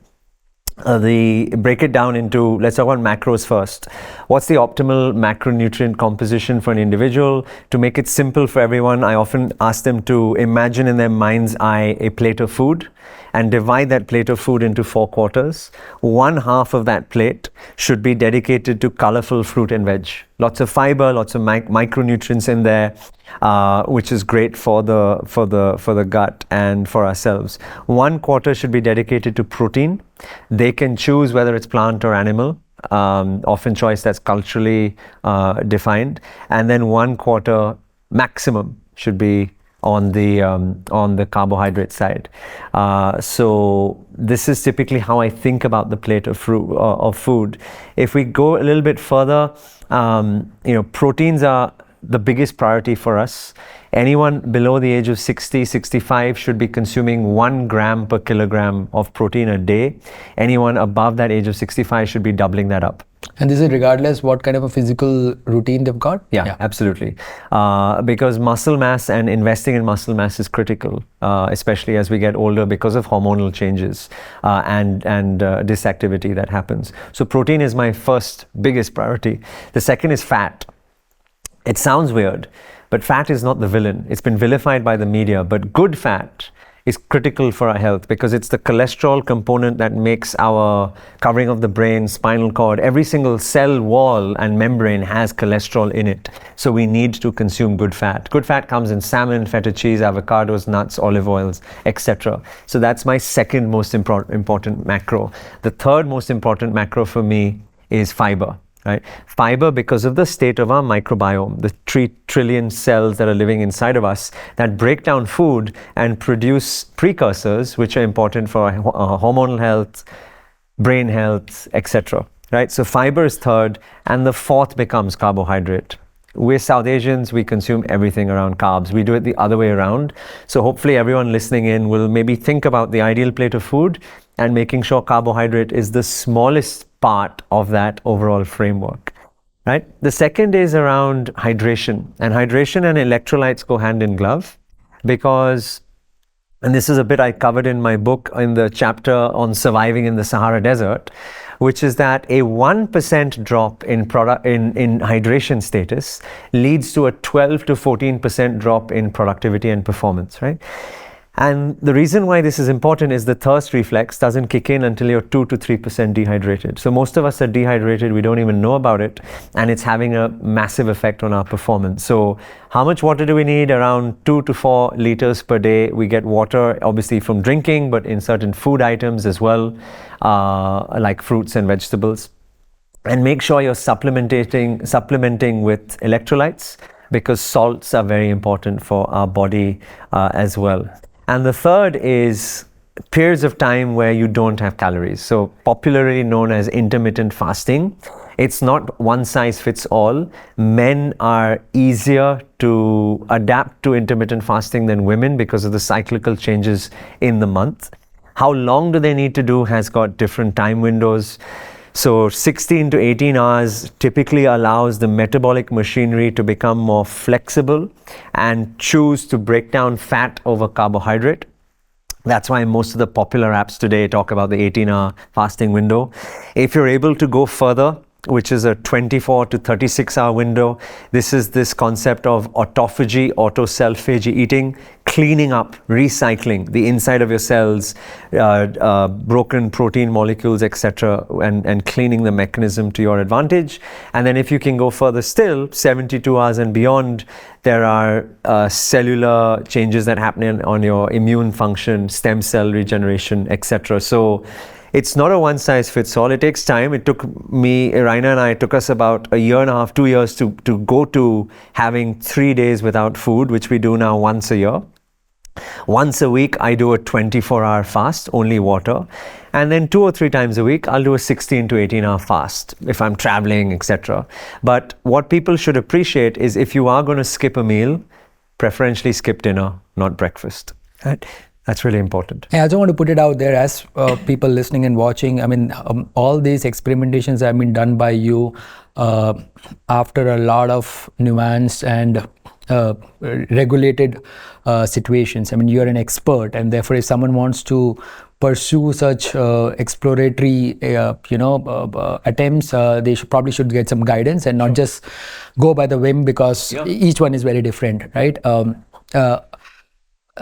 Break it down into, let's talk about macros first. What's the optimal macronutrient composition for an individual? To make it simple for everyone, I often ask them to imagine in their mind's eye a plate of food and divide that plate of food into 4 quarters. 1/2 of that plate should be dedicated to colorful fruit and veg. Lots of fiber, lots of micronutrients in there, which is great for the gut and for ourselves. 1/4 should be dedicated to protein. They can choose whether it's plant or animal. Often choice that's culturally defined. And then 1/4 maximum should be on the carbohydrate side. So this is typically how I think about the plate of food. If we go a little bit further, proteins are the biggest priority for us. Anyone below the age of 60, 65 should be consuming 1 gram per kilogram of protein a day. Anyone above that age of 65 should be doubling that up. And this is regardless what kind of a physical routine they've got? Yeah, absolutely. Because muscle mass and investing in muscle mass is critical, especially as we get older because of hormonal changes and dysactivity that happens. So protein is my first biggest priority. The second is fat. It sounds weird, but fat is not the villain. It's been vilified by the media, but good fat is critical for our health, because it's the cholesterol component that makes our covering of the brain, spinal cord, every single cell wall and membrane has cholesterol in it. So we need to consume good fat. Good fat comes in salmon, feta cheese, avocados, nuts, olive oils, etc. So that's my second most important macro. The third most important macro for me is fiber. Right? Fiber, because of the state of our microbiome, the 3 trillion cells that are living inside of us that break down food and produce precursors which are important for our hormonal health, brain health, etc. Right? So fiber is third, and the fourth becomes carbohydrate. We're South Asians, we consume everything around carbs. We do it the other way around. So hopefully everyone listening in will maybe think about the ideal plate of food and making sure carbohydrate is the smallest part of that overall framework, right? The second is around hydration, and hydration and electrolytes go hand in glove, because, and this is a bit I covered in my book in the chapter on surviving in the Sahara Desert, which is that a 1% drop in hydration status leads to a 12 to 14% drop in productivity and performance, right? And the reason why this is important is the thirst reflex doesn't kick in until you're 2 to 3% dehydrated. So most of us are dehydrated, we don't even know about it, and it's having a massive effect on our performance. So how much water do we need? Around 2 to 4 liters per day. We get water obviously from drinking, but in certain food items as well, like fruits and vegetables. And make sure you're supplementing with electrolytes, because salts are very important for our body as well. And the third is periods of time where you don't have calories. So popularly known as intermittent fasting. It's not one size fits all. Men are easier to adapt to intermittent fasting than women because of the cyclical changes in the month. How long do they need to do has got different time windows. So 16 to 18 hours typically allows the metabolic machinery to become more flexible and choose to break down fat over carbohydrate. That's why most of the popular apps today talk about the 18-hour fasting window. If you're able to go further, which is a 24 to 36-hour window, this is this concept of autophagy, autoselfage eating, cleaning up, recycling the inside of your cells, broken protein molecules, etc., and cleaning the mechanism to your advantage. And then if you can go further still, 72 hours and beyond, there are cellular changes that happen on your immune function, stem cell regeneration, etc. So it's not a one size fits all. It takes time. It took me, Raina and I, it took us about a year and a half, 2 years to go to having 3 days without food, which we do now once a year. Once a week, I do a 24-hour fast, only water. And then 2 or 3 times a week, I'll do a 16 to 18-hour fast if I'm traveling, etc. But what people should appreciate is if you are going to skip a meal, preferentially skip dinner, not breakfast. Right? That's really important. I also want to put it out there as people listening and watching. I mean, all these experimentations have been done by you after a lot of nuanced and regulated situations. I mean, you're an expert, and therefore, if someone wants to pursue such exploratory, attempts, they probably should get some guidance and not just go by the whim, because each one is very different, right?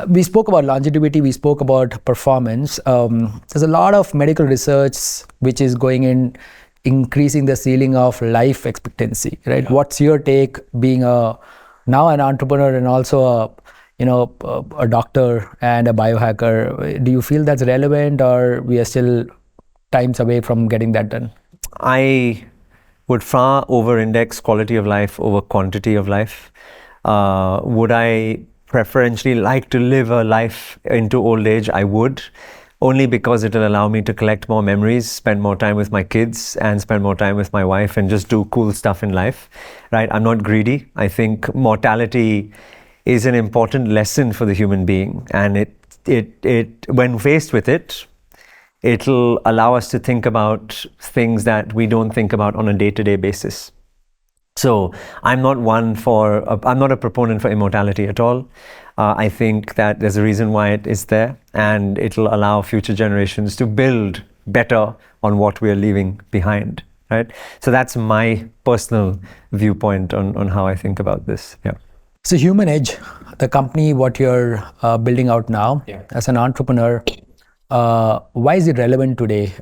We spoke about longevity, we spoke about performance. There's a lot of medical research which is going in increasing the ceiling of life expectancy, right? Yeah. What's your take, being now an entrepreneur and also a doctor and a biohacker? Do you feel that's relevant, or we are still times away from getting that done? I would far over-index quality of life over quantity of life. Would I preferentially like to live a life into old age? I would, only because it will allow me to collect more memories, spend more time with my kids, and spend more time with my wife, and just do cool stuff in life, right? I'm not greedy. I think mortality is an important lesson for the human being, and it when faced with it, it'll allow us to think about things that we don't think about on a day-to-day basis. So I'm not a proponent for immortality at all. I think that there's a reason why it is there, and it'll allow future generations to build better on what we are leaving behind, right? So that's my personal viewpoint on how I think about this. Yeah. So human age, the company, what you're building out now, as an entrepreneur, why is it relevant today?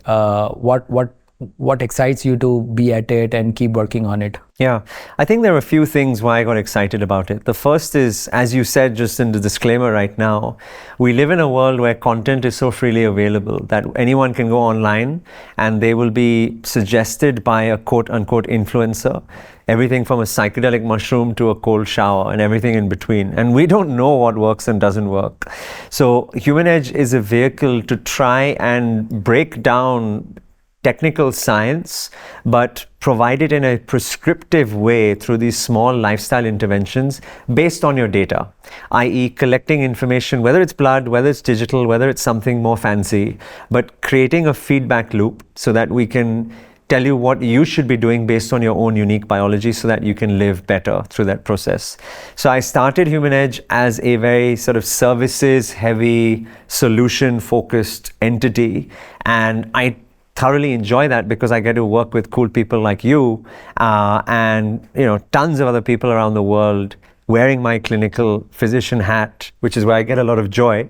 What excites you to be at it and keep working on it? Yeah, I think there are a few things why I got excited about it. The first is, as you said just in the disclaimer right now, we live in a world where content is so freely available that anyone can go online and they will be suggested by a quote-unquote influencer, everything from a psychedelic mushroom to a cold shower and everything in between. And we don't know what works and doesn't work. So Human Edge is a vehicle to try and break down technical science, but provide it in a prescriptive way through these small lifestyle interventions based on your data, i.e. collecting information, whether it's blood, whether it's digital, whether it's something more fancy, but creating a feedback loop so that we can tell you what you should be doing based on your own unique biology so that you can live better through that process. So I started Human Edge as a very sort of services heavy, solution focused entity, and I thoroughly enjoy that because I get to work with cool people like you and tons of other people around the world wearing my clinical physician hat, which is where I get a lot of joy.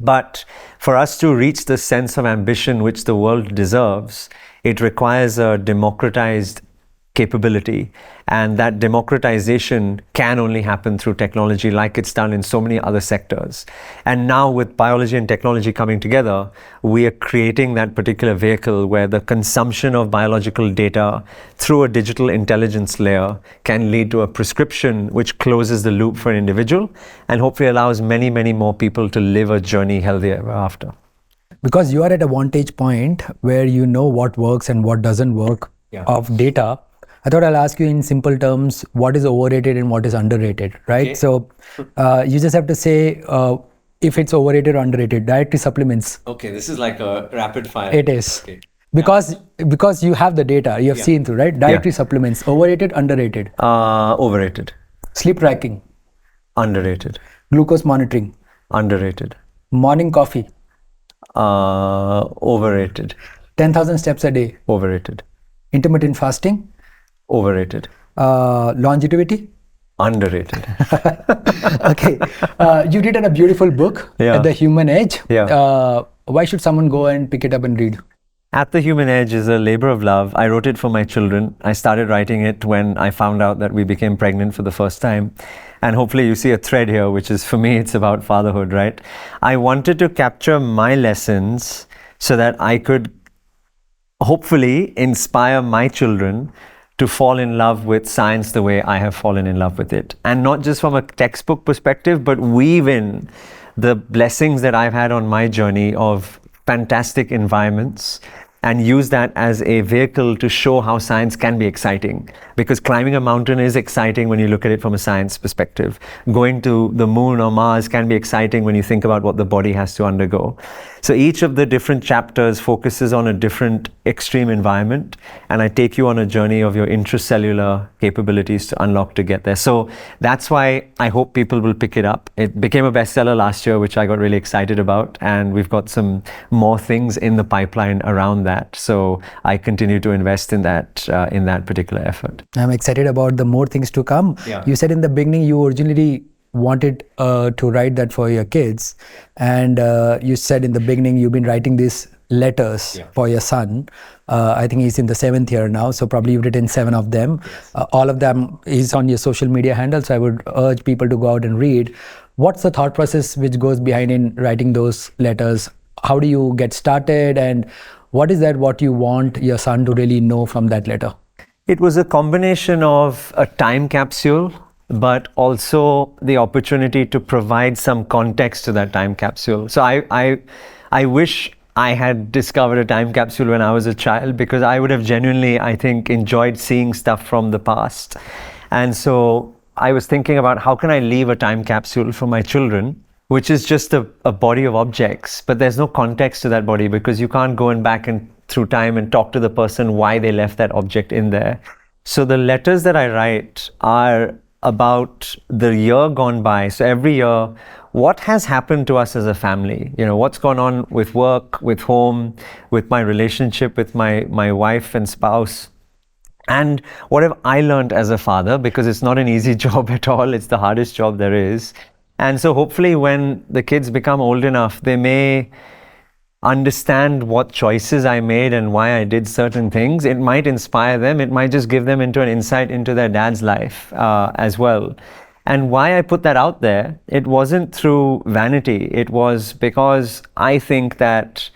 But for us to reach the sense of ambition which the world deserves, it requires a democratized capability, and that democratization can only happen through technology like it's done in so many other sectors. And now with biology and technology coming together, we are creating that particular vehicle where the consumption of biological data through a digital intelligence layer can lead to a prescription which closes the loop for an individual and hopefully allows many, many more people to live a journey healthier ever after. Because you are at a vantage point where you know what works and what doesn't work of data, I thought I'll ask you in simple terms, what is overrated and what is underrated, right? Okay. So you just have to say if it's overrated or underrated. Dietary supplements. Okay, this is like a rapid fire. It is. Okay. Because you have the data, you have seen through, right? Dietary supplements, overrated, underrated. Overrated. Sleep tracking. Underrated. Glucose monitoring. Underrated. Morning coffee. Overrated. 10,000 steps a day. Overrated. Intermittent fasting. Overrated. Longevity. Underrated. Okay. You written a beautiful book, At the Human Edge. Why should someone go and pick it up and read? At the Human Edge is a labor of love. I wrote it for my children. I started writing it when I found out that we became pregnant for the first time. And hopefully you see a thread here, which is, for me, it's about fatherhood, right? I wanted to capture my lessons so that I could hopefully inspire my children to fall in love with science the way I have fallen in love with it. And not just from a textbook perspective, but weave in the blessings that I've had on my journey of fantastic environments and use that as a vehicle to show how science can be exciting. Because climbing a mountain is exciting when you look at it from a science perspective. Going to the moon or Mars can be exciting when you think about what the body has to undergo. So each of the different chapters focuses on a different extreme environment, and I take you on a journey of your intracellular capabilities to unlock to get there. So that's why I hope people will pick it up. It became a bestseller last year, which I got really excited about, and we've got some more things in the pipeline around that. So I continue to invest in that particular effort. I'm excited about the more things to come. You said in the beginning you originally wanted to write that for your kids, and you said in the beginning you've been writing these letters for your son. I think he's in the 7th year now, so probably you've written 7 of them. All of them is on your social media handle, so I would urge people to go out and read. What's the thought process which goes behind in writing those letters? How do you get started, and what is that what you want your son to really know from that letter? It was a combination of a time capsule, but also the opportunity to provide some context to that time capsule. So I wish I had discovered a time capsule when I was a child, because I would have genuinely, I think, enjoyed seeing stuff from the past. And so I was thinking about how can I leave a time capsule for my children, which is just a body of objects, but there's no context to that body because you can't go back and through time and talk to the person why they left that object in there. So the letters that I write are about the year gone by. So every year, what has happened to us as a family? You know, what's gone on with work, with home, with my relationship with my wife and spouse. And what have I learned as a father? Because it's not an easy job at all. It's the hardest job there is. And so hopefully when the kids become old enough, they may understand what choices I made and why I did certain things. It might inspire them. It might just give them into an insight into their dad's life as well. And why I put that out there, it wasn't through vanity. It was because I think that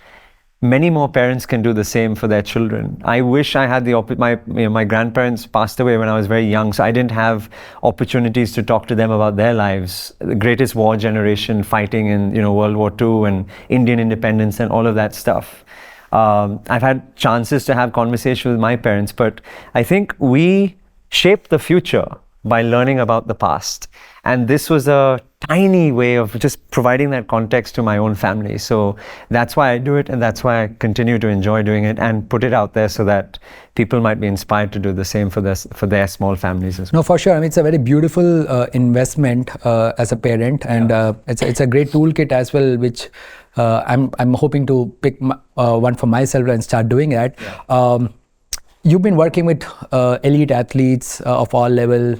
many more parents can do the same for their children. I wish I had my grandparents passed away when I was very young, so I didn't have opportunities to talk to them about their lives. The greatest war generation fighting in World War II and Indian independence and all of that stuff. I've had chances to have conversations with my parents, but I think we shape the future by learning about the past. And this was a tiny way of just providing that context to my own family. So that's why I do it, and that's why I continue to enjoy doing it and put it out there so that people might be inspired to do the same for their small families as well. No, for sure. I mean, it's a very beautiful investment as a parent, and it's a great toolkit as well, which I'm hoping to pick one for myself and start doing that. Yeah. You've been working with elite athletes of all level.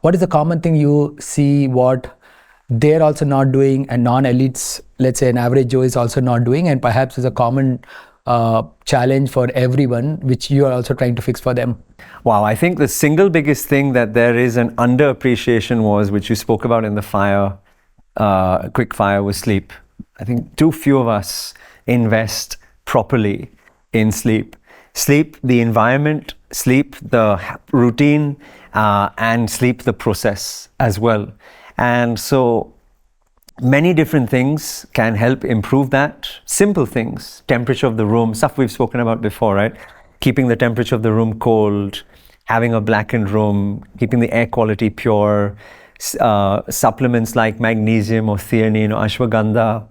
What is the common thing you see what they're also not doing, and non-elites, let's say an average Joe, is also not doing, and perhaps is a common challenge for everyone, which you are also trying to fix for them? Wow, I think the single biggest thing that there is an underappreciation was, which you spoke about in the quick fire, was sleep. I think too few of us invest properly in sleep. Sleep, the environment, sleep, the routine, and sleep, the process as well. And so many different things can help improve that. Simple things, temperature of the room, stuff we've spoken about before, right? Keeping the temperature of the room cold, having a blackened room, keeping the air quality pure, supplements like magnesium or theanine or ashwagandha,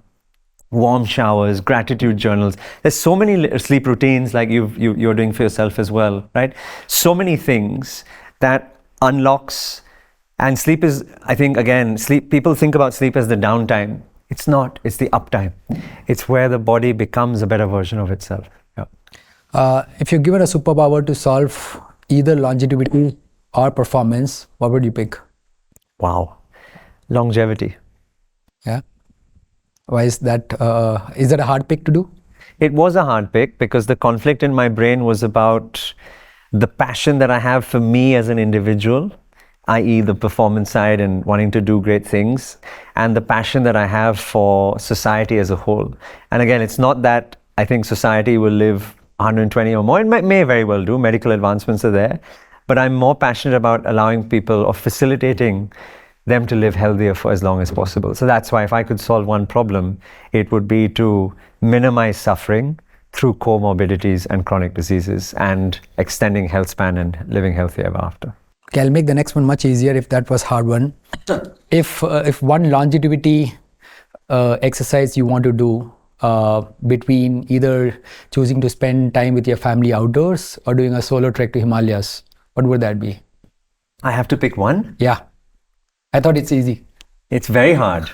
warm showers, gratitude journals. There's so many sleep routines like you're doing for yourself as well, right? So many things that unlocks. And sleep is, I think, again, people think about sleep as the downtime. It's not, it's the uptime. It's where the body becomes a better version of itself. Yeah. If you're given a superpower to solve either longevity or performance, what would you pick? Wow. Longevity. Yeah. Why is that? Is that a hard pick to do? It was a hard pick because the conflict in my brain was about the passion that I have for me as an individual, i.e. the performance side and wanting to do great things, and the passion that I have for society as a whole. And again, it's not that I think society will live 120 or more. It may very well do. Medical advancements are there. But I'm more passionate about allowing people or facilitating them to live healthier for as long as possible. So that's why if I could solve one problem, it would be to minimize suffering through comorbidities and chronic diseases and extending health span and living healthy ever after. Okay, I'll make the next one much easier if that was hard one. If one longevity exercise you want to do between either choosing to spend time with your family outdoors or doing a solo trek to Himalayas, what would that be? I have to pick one? Yeah. I thought it's easy. It's very hard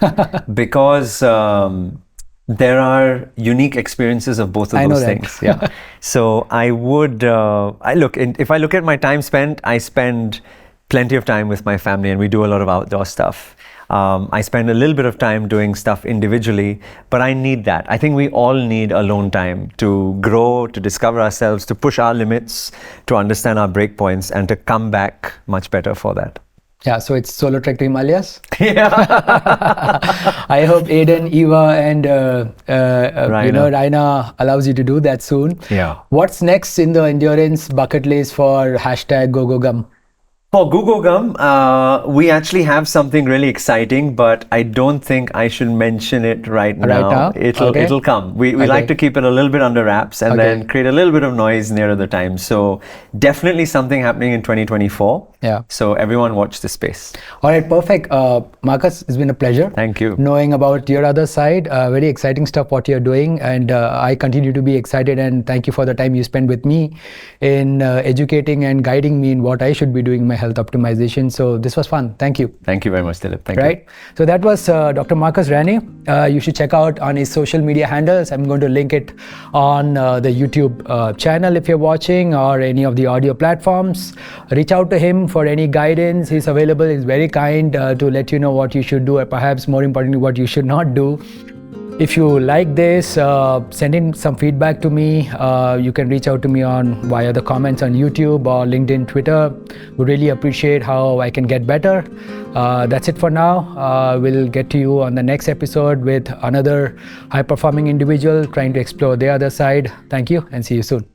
because there are unique experiences of both of those things. Yeah. So I would, if I look at my time spent, I spend plenty of time with my family and we do a lot of outdoor stuff. I spend a little bit of time doing stuff individually, but I need that. I think we all need alone time to grow, to discover ourselves, to push our limits, to understand our breakpoints, and to come back much better for that. Yeah, so it's solo trek to Himalayas. Yeah. I hope Aiden, Eva, and Raina allows you to do that soon. Yeah. What's next in the endurance bucket list for #GUGOGM? For GUGOGM, we actually have something really exciting, but I don't think I should mention it right now. It'll come. We like to keep it a little bit under wraps and then create a little bit of noise nearer the time. So definitely something happening in 2024. Yeah. So everyone watch this space. All right, perfect. Marcus, it's been a pleasure. Thank you. Knowing about your other side, very exciting stuff what you're doing, and I continue to be excited, and thank you for the time you spend with me in educating and guiding me in what I should be doing in my health health optimization. So this was fun. Thank you. Thank you very much, Dilip. Thank you. Right. So that was Dr. Marcus Ranney. You should check out on his social media handles. I'm going to link it on the YouTube channel if you're watching, or any of the audio platforms. Reach out to him for any guidance. He's available. He's very kind to let you know what you should do, or perhaps more importantly, what you should not do. If you like this, send in some feedback to me. You can reach out to me via the comments on YouTube or LinkedIn, Twitter. Would really appreciate how I can get better. That's it for now. We'll get to you on the next episode with another high-performing individual trying to explore the other side. Thank you and see you soon.